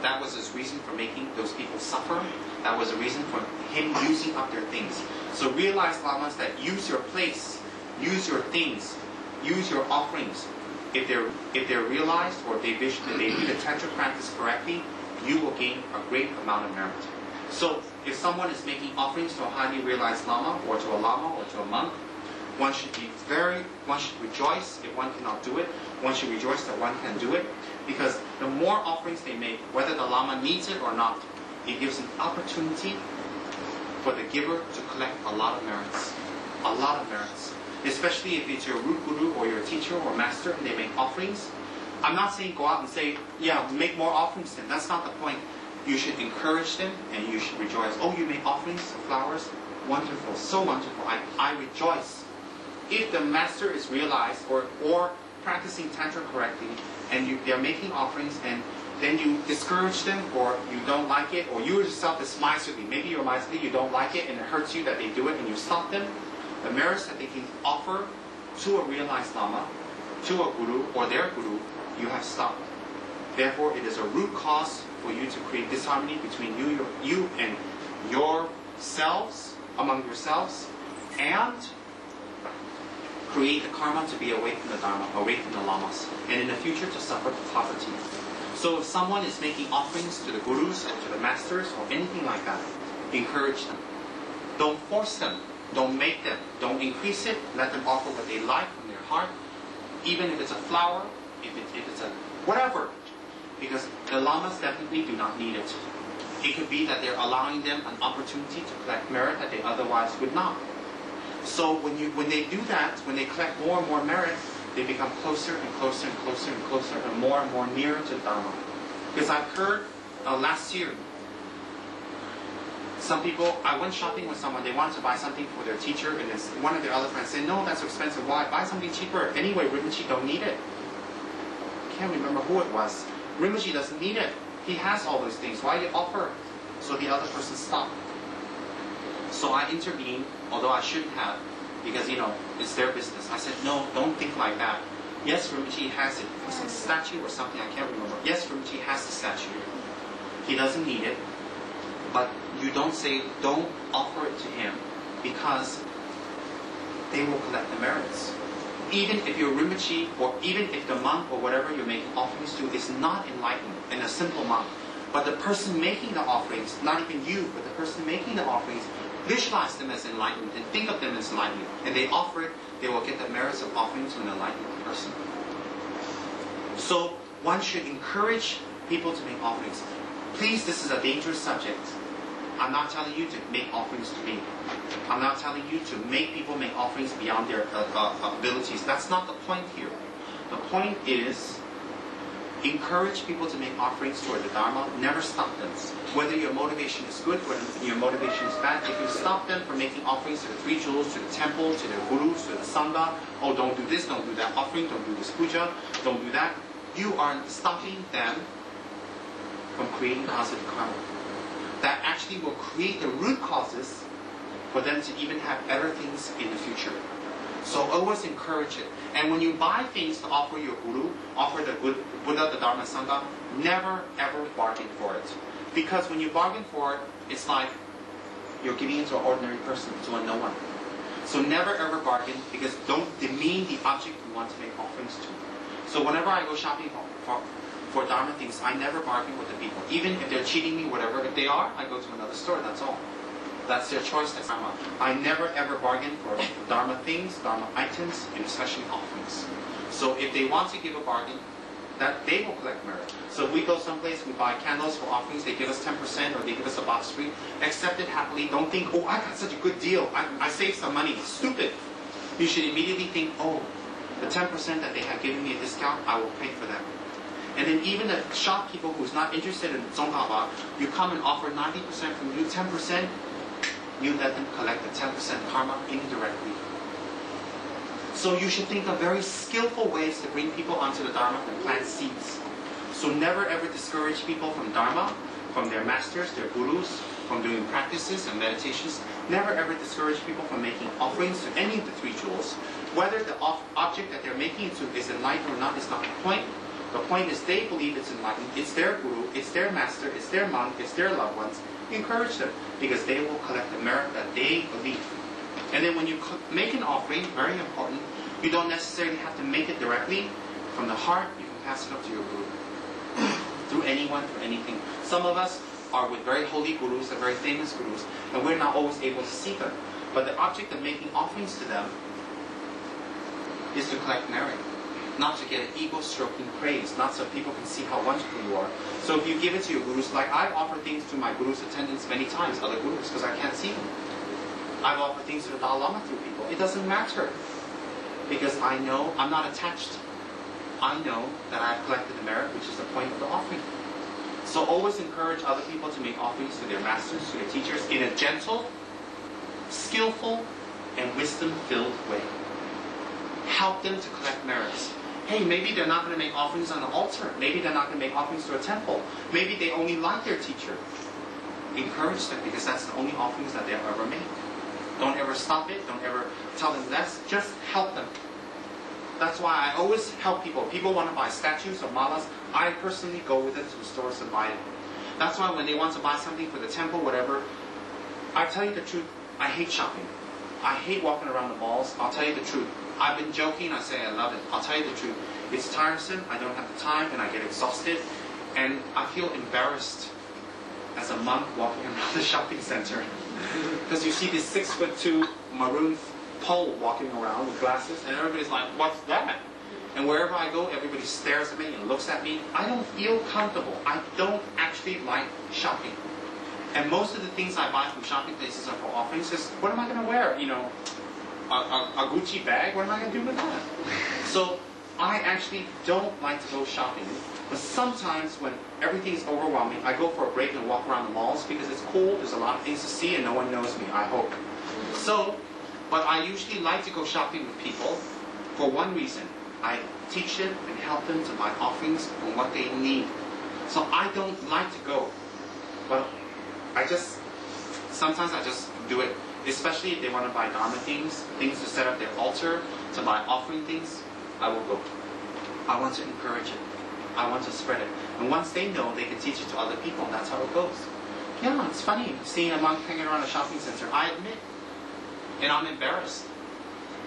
That was his reason for making those people suffer. That was the reason for him using up their things. So realize, Lamas, that use your place, use your things, use your offerings. If they're realized or if they do the tantra practice correctly, you will gain a great amount of merit. So if someone is making offerings to a highly realized Lama or to a Lama or to a monk, one should rejoice if one cannot do it. One should rejoice that one can do it. Because the more offerings they make, whether the Lama needs it or not, it gives an opportunity for the giver to collect a lot of merits. A lot of merits. Especially if it's your root guru or your teacher or master and they make offerings. I'm not saying go out and say, yeah, make more offerings then. That's not the point. You should encourage them and you should rejoice. Oh, you make offerings of flowers? Wonderful, so wonderful. I rejoice. If the master is realized or practicing Tantra correctly and they're making offerings and then you discourage them or you don't like it or you yourself is miserly. Maybe you're miserly, you don't like it and it hurts you that they do it and you stop them. The merits that they can offer to a realized Lama, to a guru or their guru, you have stopped. Therefore, it is a root cause for you to create disharmony between you and yourselves, among yourselves, and create the karma to be away from the Dharma, away from the Lamas, and in the future to suffer poverty. So if someone is making offerings to the gurus or to the masters or anything like that, encourage them. Don't force them. Don't make them. Don't increase it. Let them offer what they like from their heart, even if it's a flower, if it's a whatever. Because the Lamas definitely do not need it. It could be that they're allowing them an opportunity to collect merit that they otherwise would not. So when they do that, when they collect more and more merit, they become closer and closer and closer and closer and more nearer to Dharma. Because I've heard last year, some people, I went shopping with someone, they wanted to buy something for their teacher, and one of their other friends said, no, that's expensive, why? Buy something cheaper. Anyway, Rinpoche don't need it. I can't remember who it was. Rinpoche doesn't need it. He has all those things. Why you offer? So the other person stopped. So I intervened, although I shouldn't have, because, it's their business. I said, no, don't think like that. Yes, Rinpoche has it. It's a statue or something, I can't remember. Yes, Rinpoche has the statue. He doesn't need it. But you don't offer it to him, because they will collect the merits. Even if you're Rinpoche, or even if the monk or whatever you're making offerings to is not enlightened and a simple monk, but the person making the offerings, not even you, but the person making the offerings, visualize them as enlightened and think of them as enlightened, and they offer it, they will get the merits of offering to an enlightened person. So one should encourage people to make offerings. Please, this is a dangerous subject. I'm not telling you to make offerings to me. I'm not telling you to make people make offerings beyond their abilities. That's not the point here. The point is, encourage people to make offerings toward the Dharma. Never stop them. Whether your motivation is good, whether your motivation is bad, if you stop them from making offerings to the 3 jewels, to the temple, to their gurus, to the sangha, oh, don't do this, don't do that offering, don't do this puja, don't do that, you are stopping them from creating positive karma. That actually will create the root causes for them to even have better things in the future. So always encourage it. And when you buy things to offer your guru, offer the Buddha, the Dharma, Sangha, never ever bargain for it. Because when you bargain for it, it's like you're giving it to an ordinary person, to a no one. So never ever bargain, because don't demean the object you want to make offerings to. So whenever I go shopping for Dharma things, I never bargain with the people. Even if they're cheating me, whatever, if they are, I go to another store, that's all. That's their choice, that's Dharma. I never ever bargain for Dharma things, Dharma items, and especially offerings. So if they want to give a bargain, that they will collect merit. So if we go someplace, we buy candles for offerings, they give us 10% or they give us a box free, accept it happily. Don't think, oh, I got such a good deal, I saved some money. Stupid. You should immediately think, oh, the 10% that they have given me a discount, I will pay for them. And then even the shopkeeper who's not interested in Zonghaba, you come and offer 90% from you, 10%, you let them collect the 10% karma indirectly. So you should think of very skillful ways to bring people onto the Dharma and plant seeds. So never ever discourage people from Dharma, from their masters, their gurus, from doing practices and meditations. Never ever discourage people from making offerings to any of the three jewels. Whether the object that they're making it to is enlightened or not is not the point. The point is they believe it's enlightened, it's their guru, it's their master, it's their monk, it's their loved ones. Encourage them, because they will collect the merit that they believe. And then when you make an offering, very important, you don't necessarily have to make it directly from the heart. You can pass it up to your guru. Through anyone, through anything. Some of us are with very holy gurus, and very famous gurus, and we're not always able to see them. But the object of making offerings to them is to collect merit. Not to get an ego-stroking praise, not so people can see how wonderful you are. So if you give it to your gurus, like I've offered things to my gurus' attendants many times, other gurus, because I can't see them. I've offered things to the Dalai Lama through people. It doesn't matter. Because I know I'm not attached. I know that I've collected the merit, which is the point of the offering. So always encourage other people to make offerings to their masters, to their teachers, in a gentle, skillful, and wisdom-filled way. Help them to collect merits. Hey, maybe they're not going to make offerings on the altar. Maybe they're not going to make offerings to a temple. Maybe they only like their teacher. Encourage them, because that's the only offerings that they'll ever make. Don't ever stop it. Don't ever tell them less. Just help them. That's why I always help people. People want to buy statues or malas. I personally go with them to the stores and buy it. That's why when they want to buy something for the temple, whatever, I tell you the truth, I hate shopping. I hate walking around the malls. I'll tell you the truth. I've been joking, I say I love it. I'll tell you the truth. It's tiresome, I don't have the time, and I get exhausted. And I feel embarrassed as a monk walking around the shopping center. Because you see this 6'2" maroon pole walking around with glasses, and everybody's like, what's that? And wherever I go, everybody stares at me and looks at me. I don't feel comfortable. I don't actually like shopping. And most of the things I buy from shopping places are for offerings. Just, what am I going to wear? You know, a Gucci bag? What am I going to do with that? So I actually don't like to go shopping. But sometimes when everything's overwhelming, I go for a break and walk around the malls because it's cool. There's a lot of things to see and no one knows me, I hope. So, but I usually like to go shopping with people for one reason. I teach them and help them to buy offerings on what they need. So I don't like to go. But sometimes I just do it. Especially if they want to buy Dharma things to set up their altar, to buy offering things, I will go. I want to encourage it. I want to spread it. And once they know, they can teach it to other people, and that's how it goes. Yeah, it's funny seeing a monk hanging around a shopping center, I admit. And I'm embarrassed.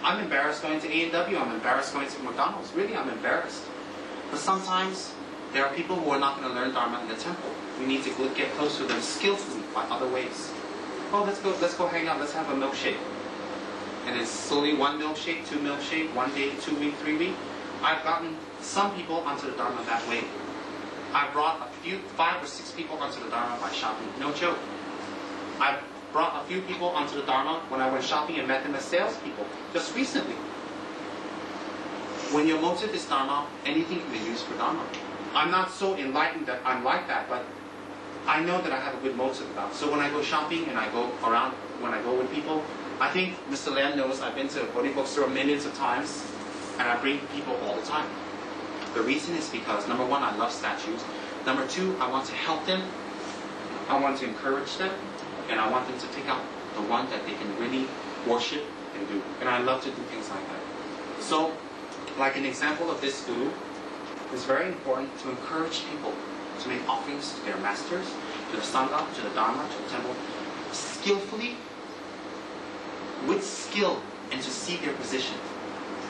I'm embarrassed going to A&W, I'm embarrassed going to McDonald's. Really, I'm embarrassed. But sometimes there are people who are not going to learn Dharma in the temple. We need to get close to them skillfully by other ways. Oh, let's go hang out, let's have a milkshake. And it's slowly 1 milkshake, 2 milkshake, 1 day, 2 week, 3 week. I've gotten some people onto the Dharma that way. I brought 5 or 6 people onto the Dharma by shopping. No joke. I brought a few people onto the Dharma when I went shopping and met them as salespeople, just recently. When your motive is Dharma, anything can be used for Dharma. I'm not so enlightened that I'm like that, but I know that I have a good motive about it. So when I go shopping and I go around, when I go with people, I think Mr. Lam knows I've been to a Bodhi bookstore millions of times, and I bring people all the time. The reason is because, number one, I love statues. Number two, I want to help them. I want to encourage them. And I want them to pick out the one that they can really worship and do. And I love to do things like that. So, like an example of this guru, it's very important to encourage people to make offerings to their masters, to the Sangha, to the Dharma, to the temple, skillfully, with skill, and to see their position,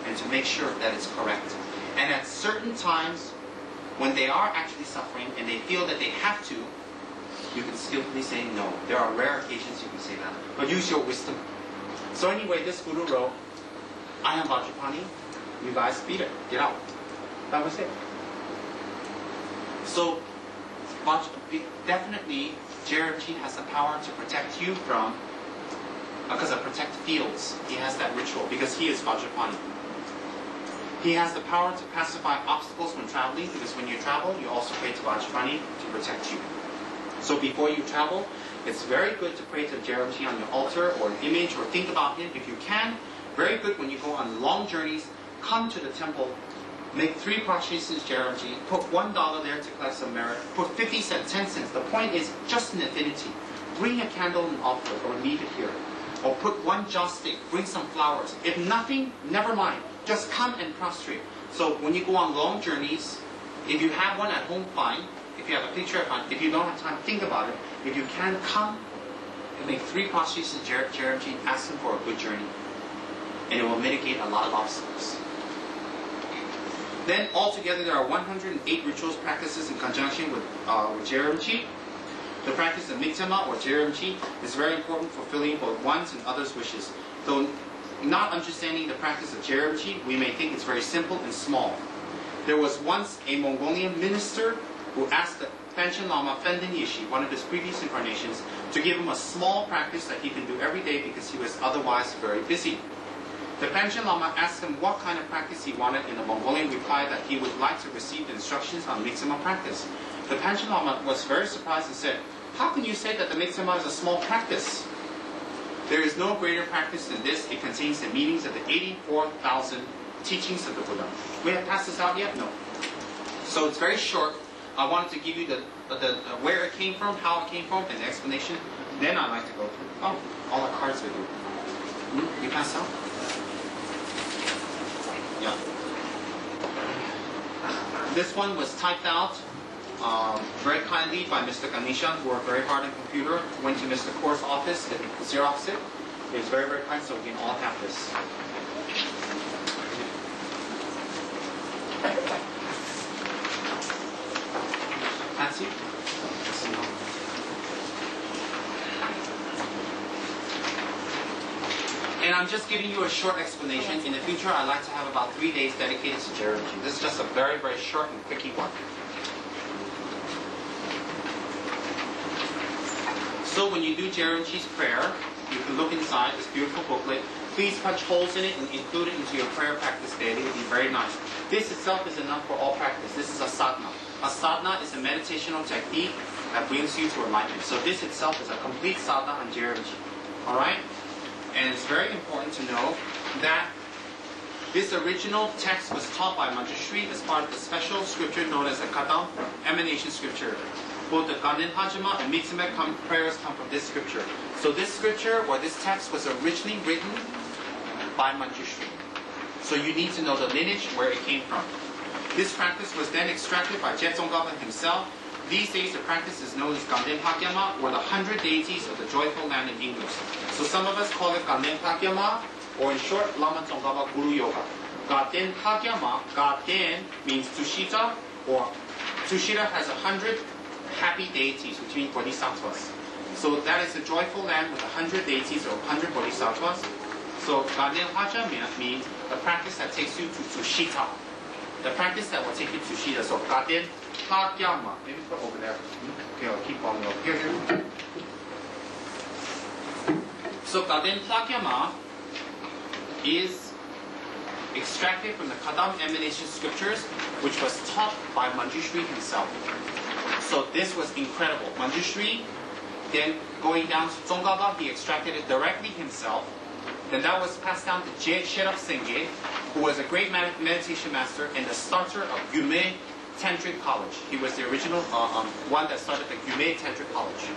and to make sure that it's correct. And at certain times, when they are actually suffering, and they feel that they have to, you can skillfully say no. There are rare occasions you can say that. But use your wisdom. So anyway, this Guru wrote, I am Vajrapani, you guys beat it, get out. That was it. So, definitely, Jeremji has the power to protect you from, because of protect fields. He has that ritual, because he is Vajrapani. He has the power to pacify obstacles when traveling, because when you travel, you also pray to Vajrapani to protect you. So before you travel, it's very good to pray to Jeremji on your altar, or an image, or think about him if you can. Very good when you go on long journeys, come to the temple, make 3 prostrations Jeremji, put $1 there to collect some merit, put 50 cents, 10 cents. The point is just an affinity. Bring a candle and offer it, or leave it here. Or put 1 joss stick, bring some flowers. If nothing, never mind. Just come and prostrate. So when you go on long journeys, if you have one at home, fine. If you have a picture at home, if you don't have time, think about it. If you can, come and make 3 prostrations Jeremji, ask him for a good journey. And it will mitigate a lot of obstacles. Then altogether there are 108 rituals practices in conjunction with Jeremji. The practice of Miktema or Jeremji is very important for fulfilling both one's and others' wishes. Though not understanding the practice of Jeremji, we may think it's very simple and small. There was once a Mongolian minister who asked the Panchen Lama Fenden Yishi, one of his previous incarnations, to give him a small practice that he can do every day because he was otherwise very busy. The Panchen Lama asked him what kind of practice he wanted, and the Mongolian replied that he would like to receive the instructions on Miktema practice. The Panchen Lama was very surprised and said, how can you say that the Miktema is a small practice? There is no greater practice than this. It contains the meanings of the 84,000 teachings of the Buddha. We have passed this out yet? No. So it's very short. I wanted to give you the where it came from, how it came from, and the explanation. Then I'd like to go through. Oh, all the cards with you. You passed out? Yeah. This one was typed out very kindly by Mr. Ganeshan, who worked very hard on computer. Went to Mr. Kaur's office and Xeroxed it. It was very, very kind, so we can all have this. Fancy? And I'm just giving you a short explanation. In the future, I'd like to have about 3 days dedicated to Jeremji. This is just a very, very short and quickie one. So when you do Jeremji's prayer, you can look inside this beautiful booklet. Please punch holes in it and include it into your prayer practice daily. It would be very nice. This itself is enough for all practice. This is a sadhana. A sadhana is a meditational technique that brings you to enlightenment. So this itself is a complete sadhana on Jeremji. Alright? And it's very important to know that this original text was taught by Manjushri as part of the special scripture known as the Kadam Emanation Scripture. Both the Ganden Hajima and Miktema prayers come from this scripture. So this scripture, or this text, was originally written by Manjushri. So you need to know the lineage where it came from. This practice was then extracted by Jetsongaba himself. These days the practice is known as Ganden Pakyama, or the 100 deities of the joyful land in English. So some of us call it Ganden Pakyama, or in short, Lama Tsongkhapa Guru Yoga. Ganden Pakyama, Ganden means Tushita, or Tushita has 100 happy deities, which means bodhisattvas. So that is a joyful land with 100 deities or 100 bodhisattvas. So Ganden Pakyama means the practice that takes you to Tushita. The practice that will take you to Tushita. So Ganden Pakyama. Maybe put over there. Okay, I'll keep on over here. So Ganden Pakyama is extracted from the Kadam Emanation Scriptures, which was taught by Manjushri himself. So this was incredible. Manjushri, then going down to Tsongkhapa, he extracted it directly himself. Then that was passed down to Je Sherab Sengye, who was a great meditation master and the starter of Gyume Tantric College. He was the original one that started the Gyume Tantric College.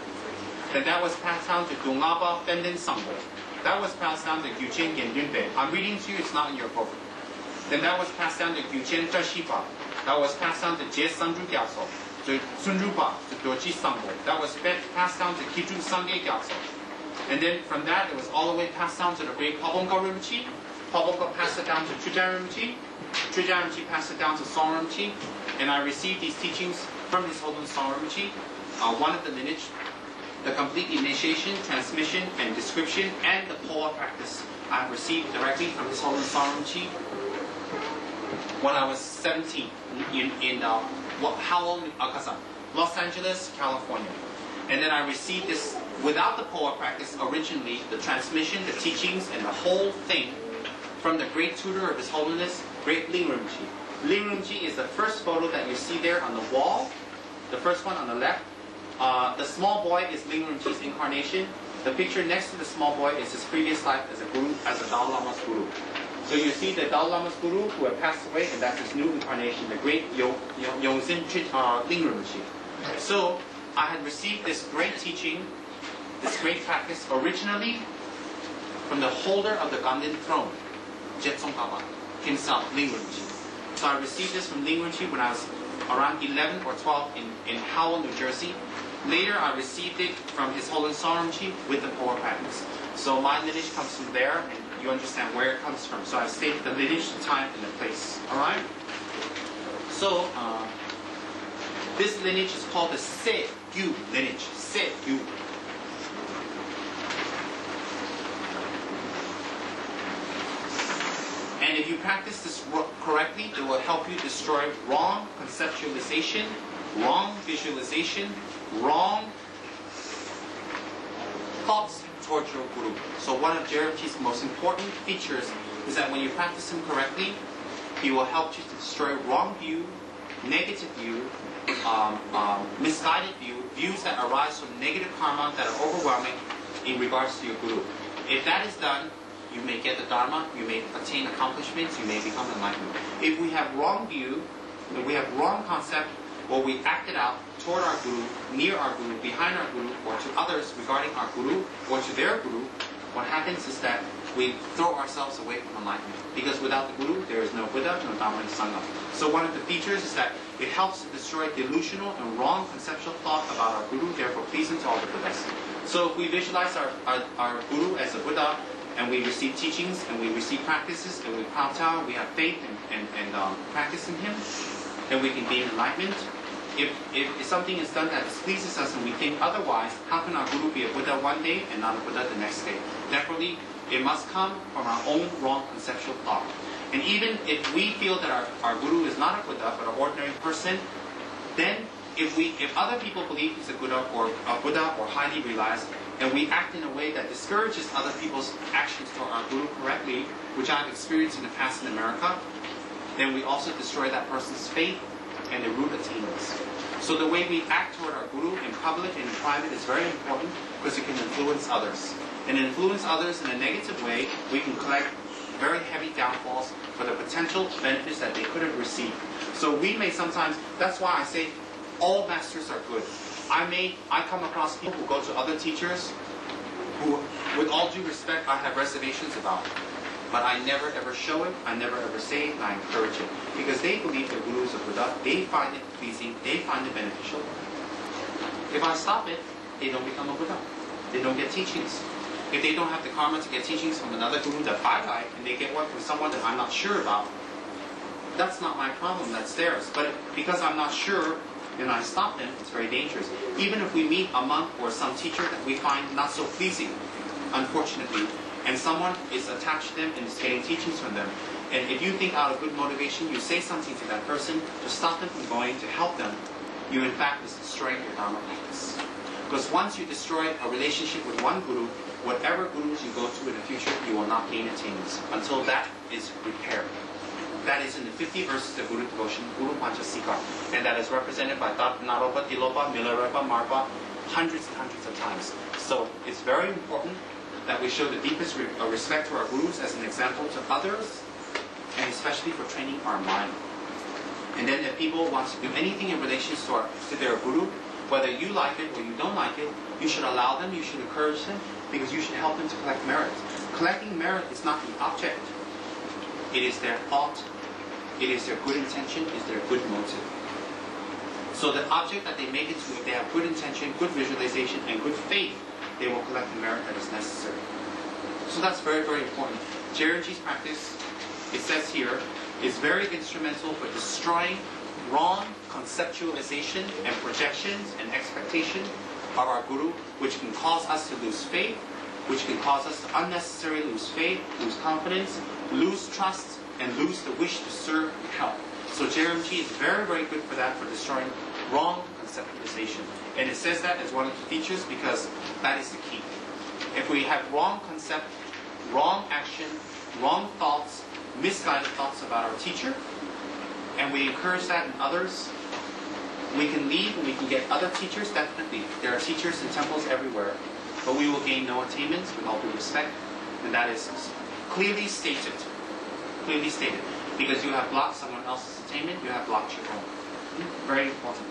Then that was passed down to Dungaba Fenden Sangbo. That was passed down to Gyuchen Gendunbe. I'm reading to you, it's not in your book. Then that was passed down to Gyuchen Jashipa. That was passed down to Je Sandru Gyalso. That was passed down to Kijun Sangye Gyatso. And then from that, it was all the way passed down to the great Pabongka Rinpoche. Pabongka passed it down to Chujan Rinpoche. Chujan Rinpoche passed it down to Song Rinpoche. And I received these teachings from His Holiness Song Rinpoche. One of the lineage, the complete initiation, transmission, and description, and the Poa practice I received directly from His Holiness Song Rinpoche when I was 17 in Los Angeles, California. And then I received this without the Poa practice originally, the transmission, the teachings, and the whole thing from the great tutor of His Holiness, Great Ling Rinpoche. Ling Rinpoche is the first photo that you see there on the wall, the first one on the left. The small boy is Ling Rinpoche's incarnation. The picture next to the small boy is his previous life as a guru, as a Dalai Lama's guru. So you see the Dalai Lama's guru who had passed away, and that's his new incarnation, the great Yongzin Ling Rinpoche. So I had received this great teaching, this great practice, originally from the holder of the Ganden throne, Jetsong Kaba, himself, Ling Rinpoche. So I received this from Ling Rinpoche when I was around 11 or 12 in Howell, New Jersey. Later, I received it from His Holiness Song Rinpoche with the Poa practice. So my lineage comes from there, and you understand where it comes from. So I've stated the lineage, the time, and the place. All right? So, this lineage is called the Se-Gyu lineage. Se-Gyu. And if you practice this correctly, it will help you destroy wrong conceptualization, wrong visualization, wrong thoughts towards your guru. So one of Rinpoche's most important features is that when you practice him correctly, he will help you to destroy wrong view, negative view, misguided view, views that arise from negative karma that are overwhelming in regards to your guru. If that is done, you may get the Dharma, you may attain accomplishments, you may become enlightened. If we have wrong view, if we have wrong concept, or we act it out toward our guru, near our guru, behind our guru, or to others regarding our guru, or to their guru, what happens is that we throw ourselves away from enlightenment. Because without the guru, there is no Buddha, no Dhamma, no Sangha. So one of the features is that it helps to destroy delusional and wrong conceptual thought about our guru, therefore pleasing to all the Buddhas. So if we visualize our guru as a Buddha, and we receive teachings, and we receive practices, and we kowtow, we have faith and practice in him, then we can gain enlightenment. If something is done that displeases us and we think otherwise, how can our guru be a Buddha one day and not a Buddha the next day? Naturally, it must come from our own wrong conceptual thought. And even if we feel that our guru is not a Buddha, but an ordinary person, then if other people believe he's a Buddha or highly realized, and we act in a way that discourages other people's actions toward our guru correctly, which I've experienced in the past in America, then we also destroy that person's faith and the root attainments. So the way we act toward our guru in public and in private is very important because it can influence others. And influence others in a negative way, we can collect very heavy downfalls for the potential benefits that they could have received. So we may sometimes, that's why I say all masters are good. I come across people who go to other teachers who, with all due respect, I have reservations about. But I never ever show it, I never ever say it, and I encourage it. Because they believe their guru is a Buddha, they find it pleasing, they find it beneficial. If I stop it, they don't become a Buddha. They don't get teachings. If they don't have the karma to get teachings from another guru that I like, and they get one from someone that I'm not sure about, that's not my problem, that's theirs. But because I'm not sure, and I stop them, it's very dangerous. Even if we meet a monk or some teacher that we find not so pleasing, unfortunately, and someone is attached to them and is getting teachings from them, and if you think out of good motivation, you say something to that person to stop them from going, to help them, you in fact is destroying your Dharma practice. Because once you destroy a relationship with one guru, whatever gurus you go to in the future, you will not gain attainments until that is repaired. That is in the 50 verses of Guru devotion, Guru Panchasika, and that is represented by Naropa, Tilopa, Milarepa, Marpa, hundreds and hundreds of times. So it's very important that we show the deepest respect to our gurus as an example to others, and especially for training our mind. And then if people want to do anything in relation to their guru, whether you like it or you don't like it, you should allow them, you should encourage them, because you should help them to collect merit. Collecting merit is not the object. It is their thought, it is their good intention, it is their good motive. So the object that they make it to, if they have good intention, good visualization, and good faith, they will collect the merit that is necessary. So that's very, very important. Jerinji's practice, it says here, is very instrumental for destroying wrong conceptualization and projections and expectation of our Guru, which can cause us to lose faith, which can cause us to unnecessarily lose faith, lose confidence, lose trust, and lose the wish to serve and help. So Jerinji is very, very good for that, for destroying wrong conceptualization. And it says that as one of the features because that is the key. If we have wrong concept, wrong action, wrong thoughts, misguided thoughts about our teacher, and we encourage that in others, we can leave and we can get other teachers, definitely. There are teachers in temples everywhere, but we will gain no attainments with all due respect, and that is clearly stated. Clearly stated. Because you have blocked someone else's attainment, you have blocked your own. Very important.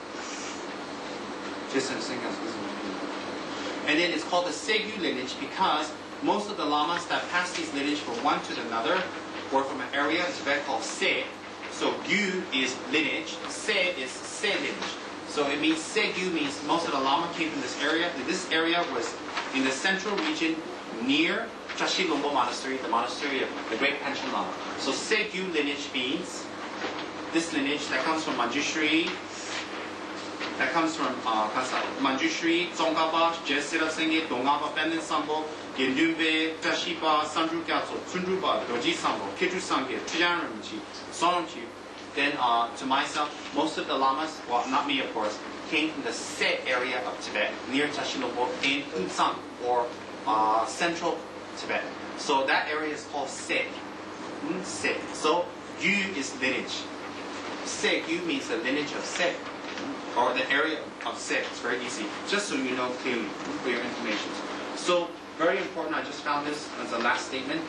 And then it's called the Segyu lineage because most of the lamas that pass these lineage from one to another were from an area in Tibet called Se. So Gyu is lineage, Se is Se lineage. So it means Segyu means most of the lama came from this area. And this area was in the central region near Chashi Lombo Monastery, the monastery of the great Panchen Lama. So Segyu lineage means this lineage that comes from Manjushri, that comes from Manjushri, Tsongkhapa, Jesira Sengye, Dongapa, Benden Sambo, Yendube, Tashipa, Sanju Gyatso, Tundruba, Doji Sambo, Keju Sangye, Chijan Rinpoche, Sonamchi. Then to myself, most of the lamas, well not me of course, came from the Se area of Tibet, near Tashilombo in Utsang, or central Tibet. So that area is called Se. Se. So Yu is lineage. Se, Yu means the lineage of Se, or the area of Se. It's very easy. Just so you know clearly for your information. So very important, I just found this as the last statement,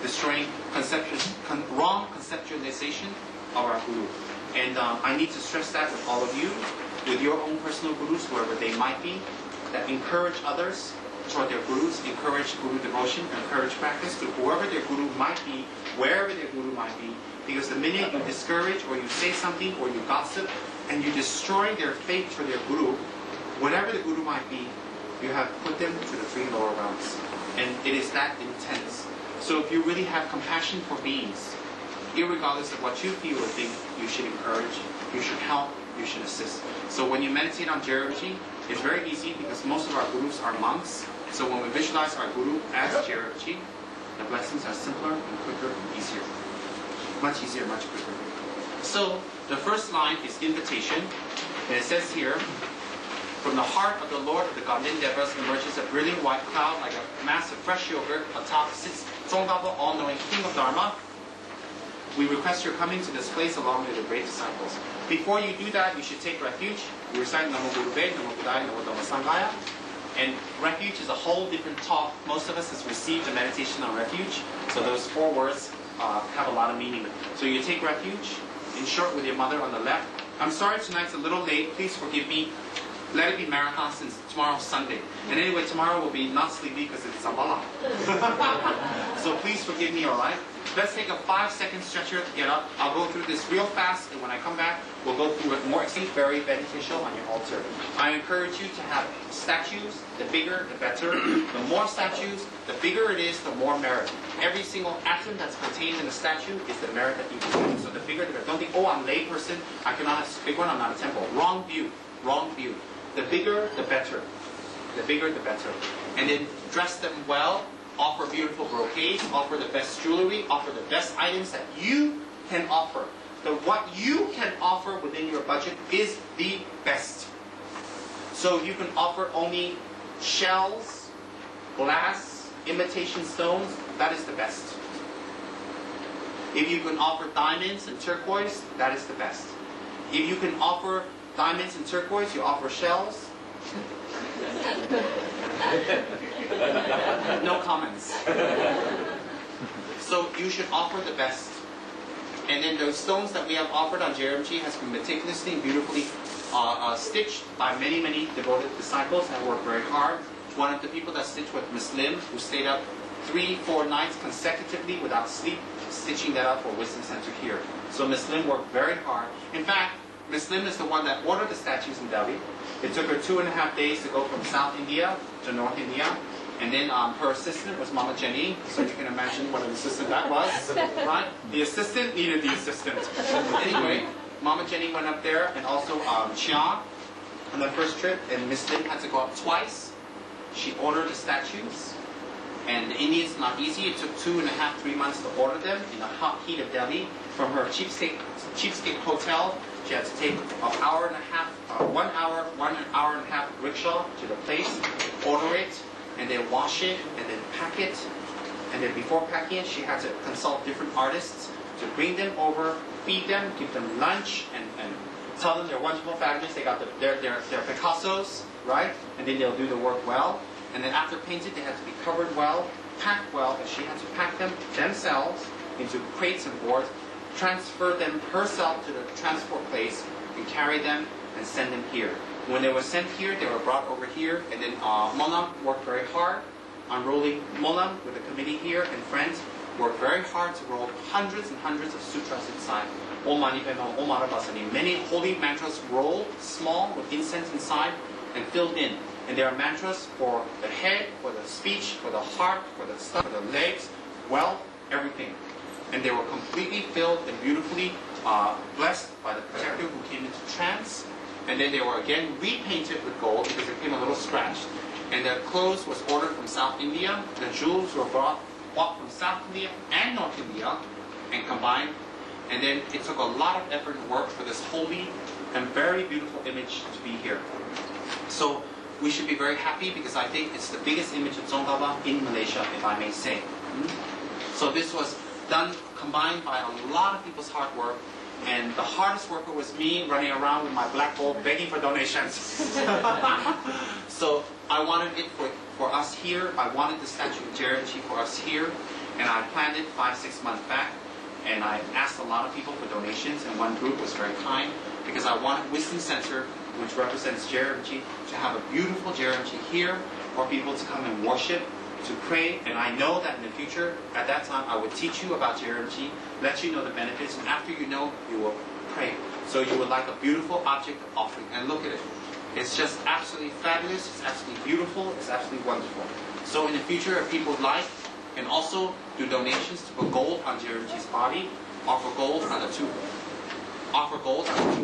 destroying wrong conceptualization of our Guru. And I need to stress that with all of you, with your own personal Gurus, whoever they might be, that encourage others toward their Gurus, encourage Guru devotion, encourage practice to whoever their Guru might be, wherever their Guru might be, because the minute you discourage or you say something or you gossip and you destroy their faith for their Guru, whatever the Guru might be, you have put them to the three lower realms. And it is that intense. So if you really have compassion for beings, irregardless of what you feel or think, you should encourage, you should help, you should assist. So when you meditate on Jerinji, it's very easy because most of our Gurus are monks. So when we visualize our Guru as Jerinji, the blessings are simpler and quicker and easier. Much easier, much quicker. So the first line is invitation. And it says here, from the heart of the Lord of the Godly Endeavors emerges a brilliant white cloud like a mass of fresh yogurt. Atop sits Tsongkhapa, all-knowing King of Dharma. We request your coming to this place along with the great disciples. Before you do that, you should take refuge. We recite Namo Guru Ve, Namo Buddhaya, Namo Dhamma Sanghaya. And refuge is a whole different talk. Most of us has received a meditation on refuge. So those 4 words have a lot of meaning. So you take refuge, in short, with your mother on the left. I'm sorry tonight's a little late. Please forgive me. Let it be marathon since tomorrow's Sunday. And anyway, tomorrow will be not sleepy because it's Zambala. So please forgive me, alright? Let's take a 5-second stretcher to get up. I'll go through this real fast, and when I come back, we'll go through it more. It's very beneficial on your altar. I encourage you to have statues. The bigger, the better. The more statues, the bigger it is, the more merit. Every single atom that's contained in a statue is the merit that you can. So the bigger the better. Don't think, oh, I'm a lay person, I cannot have a big one, I'm not a temple. Wrong view. Wrong view. The bigger, the better. The bigger, the better. And then dress them well. Offer beautiful brocades, offer the best jewelry, offer the best items that you can offer. What you can offer within your budget is the best. So you can offer only shells, glass, imitation stones, that is the best. If you can offer diamonds and turquoise, that is the best. If you can offer diamonds and turquoise, you offer shells. No comments. So you should offer the best. And then those stones that we have offered on Jerinji has been meticulously and beautifully stitched by many, many devoted disciples that worked very hard. One of the people that stitched was Miss Lim, who stayed up 3-4 nights consecutively without sleep, stitching that up for Wisdom Center here. So Miss Lim worked very hard. In fact, Miss Lim is the one that ordered the statues in Delhi. It took her 2.5 days to go from South India to North India. And then her assistant was Mama Jenny, so you can imagine what an assistant that was, right? The assistant needed the assistant. Anyway, Mama Jenny went up there, and also Chia on the first trip, and Miss Lim had to go up twice. She ordered the statues, and the Indians not easy. It took 2.5, 3 months to order them in the hot heat of Delhi. From her cheapskate hotel, she had to take an hour and a half, 1 hour, 1.5 hour rickshaw to the place, order it, and then wash it, and then pack it. And then before packing it, she had to consult different artists to bring them over, feed them, give them lunch, and tell them they're wonderful, fabulous. They got their Picassos, right? And then they'll do the work well. And then after painted, they had to be covered well, packed well, and she had to pack them themselves into crates and boards, transfer them herself to the transport place, and carry them and send them here. When they were sent here, they were brought over here, and then Monam worked very hard on rolling. Monam, with the committee here and friends, worked very hard to roll hundreds and hundreds of sutras inside. Om Mani Padme Hum, Om Mani Padme Hum. Many holy mantras rolled, small, with incense inside, and filled in. And there are mantras for the head, for the speech, for the heart, for the stomach, for the legs, wealth, everything. And they were completely filled and beautifully blessed by the protector who came into trance. And then they were again repainted with gold because they came a little scratched. And their clothes was ordered from South India. The jewels were bought from South India and North India and combined. And then it took a lot of effort and work for this holy and very beautiful image to be here. So we should be very happy because I think it's the biggest image of Tsongkhapa in Malaysia, if I may say. So this was done, combined by a lot of people's hard work. And the hardest worker was me running around with my black bowl begging for donations. So I wanted it for us here. I wanted the statue of Jerimchi for us here. And I planned it 5-6 months back. And I asked a lot of people for donations. And one group was very kind because I wanted Wisdom Center, which represents Jerimchi, to have a beautiful Jerimchi here for people to come and worship, to pray. And I know that in the future, at that time, I would teach you about Jerimchi, let you know the benefits, and after you know, you will pray. So you would like a beautiful object of offering. And look at it. It's just absolutely fabulous. It's absolutely beautiful. It's absolutely wonderful. So in the future, if people would like, and also do donations to put gold on Jerimchi's body, offer gold on the two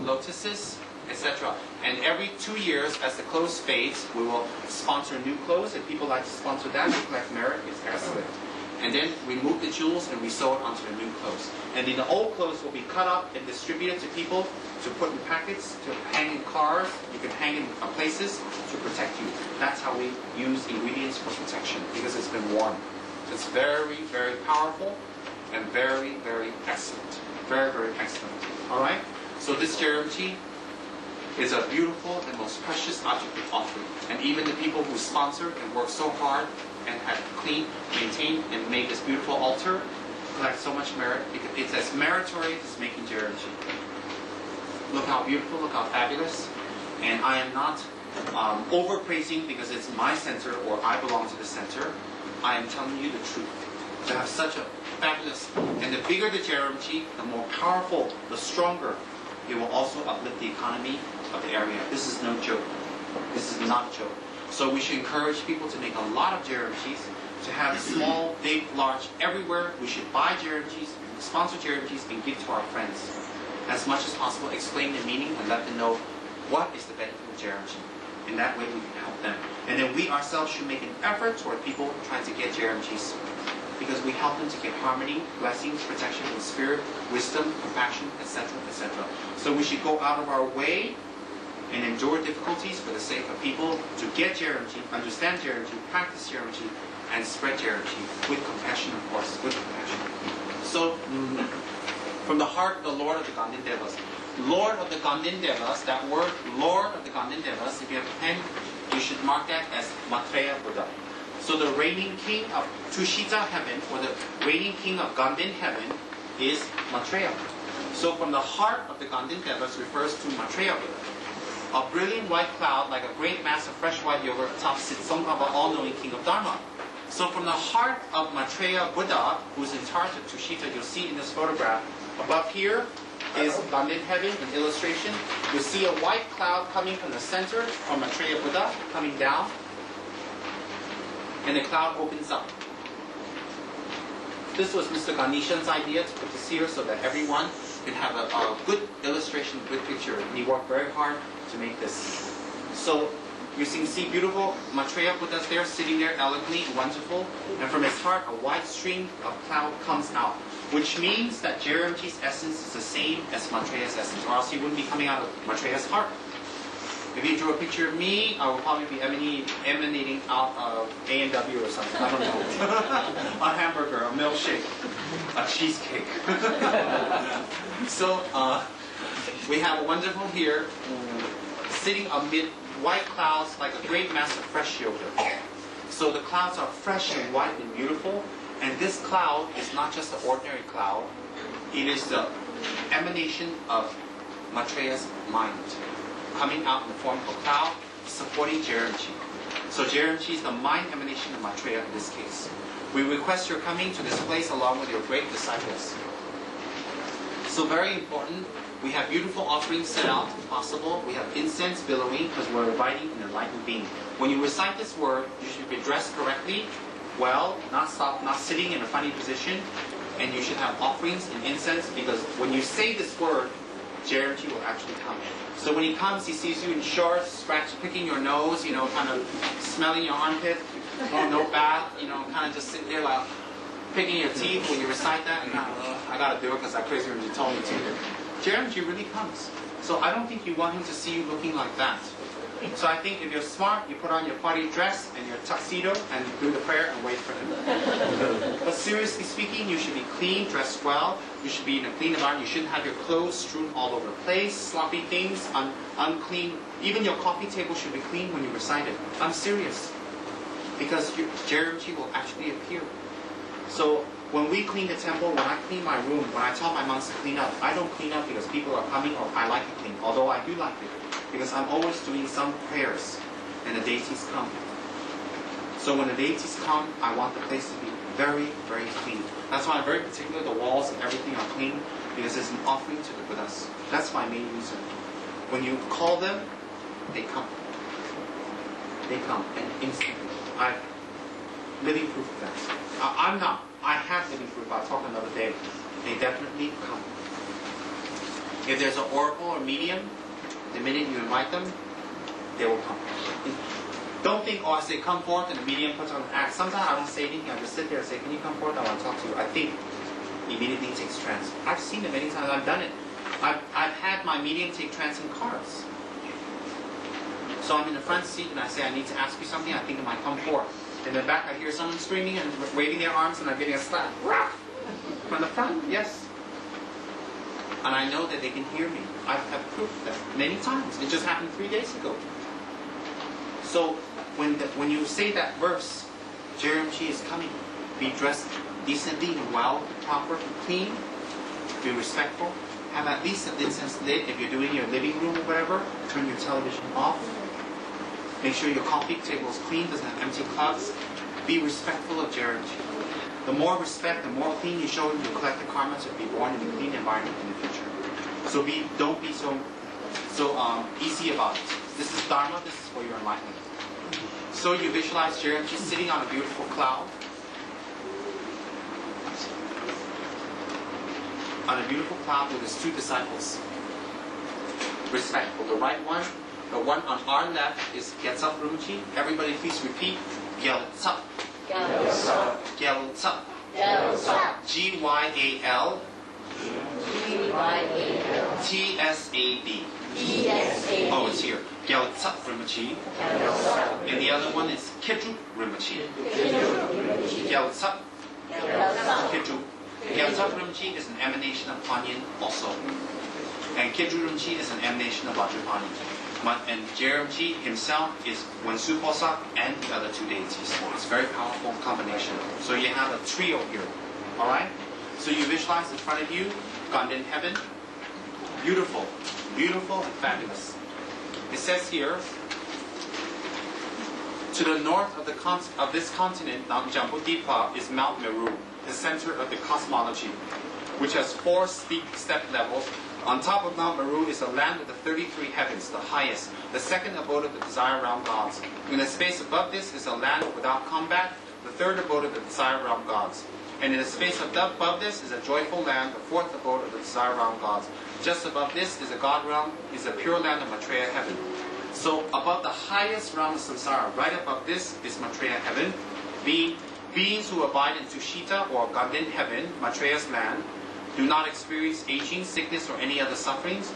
lotuses, etc. And every 2 years, as the clothes fades, we will sponsor new clothes. If people like to sponsor that, we collect merit. It's excellent. And then remove the jewels and resew it onto the new clothes. And then the old clothes will be cut up and distributed to people to put in packets, to hang in cars. You can hang in places to protect you. That's how we use ingredients for protection, because it's been worn. It's very, very powerful and very, very excellent. Very, very excellent. All right? So this Jerimchi is a beautiful and most precious object of offering. And even the people who sponsored and worked so hard and had cleaned, maintained, and made this beautiful altar collect so much merit, because it's as meritorious as making Jerimchi. Look how beautiful, look how fabulous. And I am not overpraising because it's my center or I belong to the center. I am telling you the truth. To have such a fabulous, and the bigger the Jerimchi, the more powerful, the stronger. It will also uplift the economy of the area. This is no joke. This is not a joke. So we should encourage people to make a lot of Jerimchis, to have small, big, large, everywhere. We should buy Jerimchis, sponsor Jerimchis, and give to our friends. As much as possible, explain the meaning and let them know what is the benefit of Jerimchi. In that way, we can help them. And then we ourselves should make an effort toward people trying to get Jerimchis, because we help them to get harmony, blessings, protection in spirit, wisdom, compassion, etc., etc. So we should go out of our way and endure difficulties for the sake of people to get Jerimchi, understand Jerimchi, practice Jerimchi, and spread Jerimchi with compassion, of course, with compassion. So, from the heart of the Lord of the Gandhin Devas. Lord of the Gandhin Devas, that word, Lord of the Gandhin Devas, if you have a pen, you should mark that as Maitreya Buddha. So the reigning king of Tushita heaven, or the reigning king of Gandhin heaven, is Maitreya. So from the heart of the Gandhin Devas refers to Maitreya Buddha. A brilliant white cloud, like a great mass of fresh white yogurt, atop sits Tsongkhapa, all-knowing king of Dharma. So from the heart of Maitreya Buddha, who's in charge of Tushita, you'll see in this photograph, above here, is London Heaven, an illustration. You see a white cloud coming from the center of Maitreya Buddha, coming down, and the cloud opens up. This was Mr. Ganeshan's idea to put this here so that everyone can have a good illustration, good picture. And he worked very hard to make this. So you can see beautiful Maitreya Buddhas there, sitting there elegantly, wonderful. And from his heart, a white stream of cloud comes out, which means that Jeremji's essence is the same as Maitreya's essence, or else he wouldn't be coming out of Maitreya's heart. If you drew a picture of me, I would probably be emanating out of A&W or something. I don't know. A hamburger, a milkshake, a cheesecake. So we have a wonderful here, sitting amid white clouds like a great mass of fresh yoga. So the clouds are fresh and white and beautiful. And this cloud is not just an ordinary cloud. It is the emanation of Maitreya's mind, coming out in the form of a cloud, supporting Jeremji. So Jeremji is the mind emanation of Maitreya in this case. We request your coming to this place along with your great disciples. So very important, we have beautiful offerings set out if possible. We have incense billowing because we're inviting an enlightened being. When you recite this word, you should be dressed correctly, well, not sitting in a funny position, and you should have offerings and incense because when you say this word, Jeremji will actually come. So when he comes, he sees you in shorts, picking your nose, kind of smelling your armpit, no bath, kind of just sitting there like picking your teeth when you recite that, and I gotta do it because that crazy Rinpoche told me to. Jeremji really comes. So I don't think you want him to see you looking like that. So I think if you're smart, you put on your party dress and your tuxedo and do the prayer and wait for him. But seriously speaking, you should be clean, dressed well. You should be in a clean environment. You shouldn't have your clothes strewn all over the place, sloppy things, unclean. Even your coffee table should be clean when you recite it. I'm serious. Because Jeremji will actually appear. So when we clean the temple, when I clean my room, when I tell my monks to clean up, I don't clean up because people are coming or I like it clean, although I do like it. Because I'm always doing some prayers and the deities come. So when the deities come, I want the place to be very, very clean. That's why I'm very particular, the walls and everything are clean, because it's an offering to the Buddhas. That's my main reason. When you call them, they come. They come, and instantly. I'm living proof of that. I'm not. I have living proof. I'll talk another day. They definitely come. If there's an oracle or medium, the minute you invite them, they will come. Don't think, I say come forth and the medium puts on an act. Sometimes I don't say anything. I just sit there and say, can you come forth? I want to talk to you. I think immediately takes trance. I've seen it many times. I've done it. I've had my medium take trance in cars. So I'm in the front seat and I say, I need to ask you something. I think it might come forth. In the back, I hear someone screaming and waving their arms and I'm getting a slap. From the front, yes. And I know that they can hear me. I have proof of that many times. It just happened 3 days ago. So when you say that verse, Jeremji is coming. Be dressed decently and well, proper, clean. Be respectful. Have at least an incense lit. If you're doing your living room or whatever, turn your television off. Make sure your coffee table is clean, doesn't have empty cups. Be respectful of Jeremji. The more respect, the more clean you show him, you'll collect the karma to be born in a clean environment in the future. So don't be so easy about it. This is Dharma, this is for your enlightenment. So you visualize Jeremji sitting on a beautiful cloud. On a beautiful cloud with his two disciples. Respectful. The right one, the one on our left is Gyaltsab Rinpoche. Everybody please repeat. Gyaltsab. Gyaltsab. Gyaltsab. Gyaltsab. G-Y-A-L. T-S-A-B. Oh, it's here. Gyaltsab Rinpoche. And the other one is Kedru Rinpoche. Gyaltsab. Kedru. Gyaltsab Rinpoche is an emanation of Kuan-Yin also. And Kedru Rinpoche is an emanation of Vajrapani. And Jeremji himself is Wensu Posak and the other two deities. It's a very powerful combination. So you have a trio here. Alright? So you visualize in front of you, London Heaven. Beautiful. Beautiful and fabulous. It says here, to the north of this continent, Jambudvipa, is Mount Meru, the center of the cosmology, which has 4 steep step levels On top of Mount Meru is the land of the 33 heavens, the highest, the second abode of the desire realm gods. In the space above this is a land without combat, the third abode of the desire realm gods. And in the space above this is a joyful land, the fourth abode of the desire realm gods. Just above this is a god realm, is a pure land of Maitreya heaven. So above the highest realm of samsara, right above this is Maitreya heaven. Beings who abide in Tushita or Ganden heaven, Maitreya's land, do not experience aging, sickness, or any other sufferings.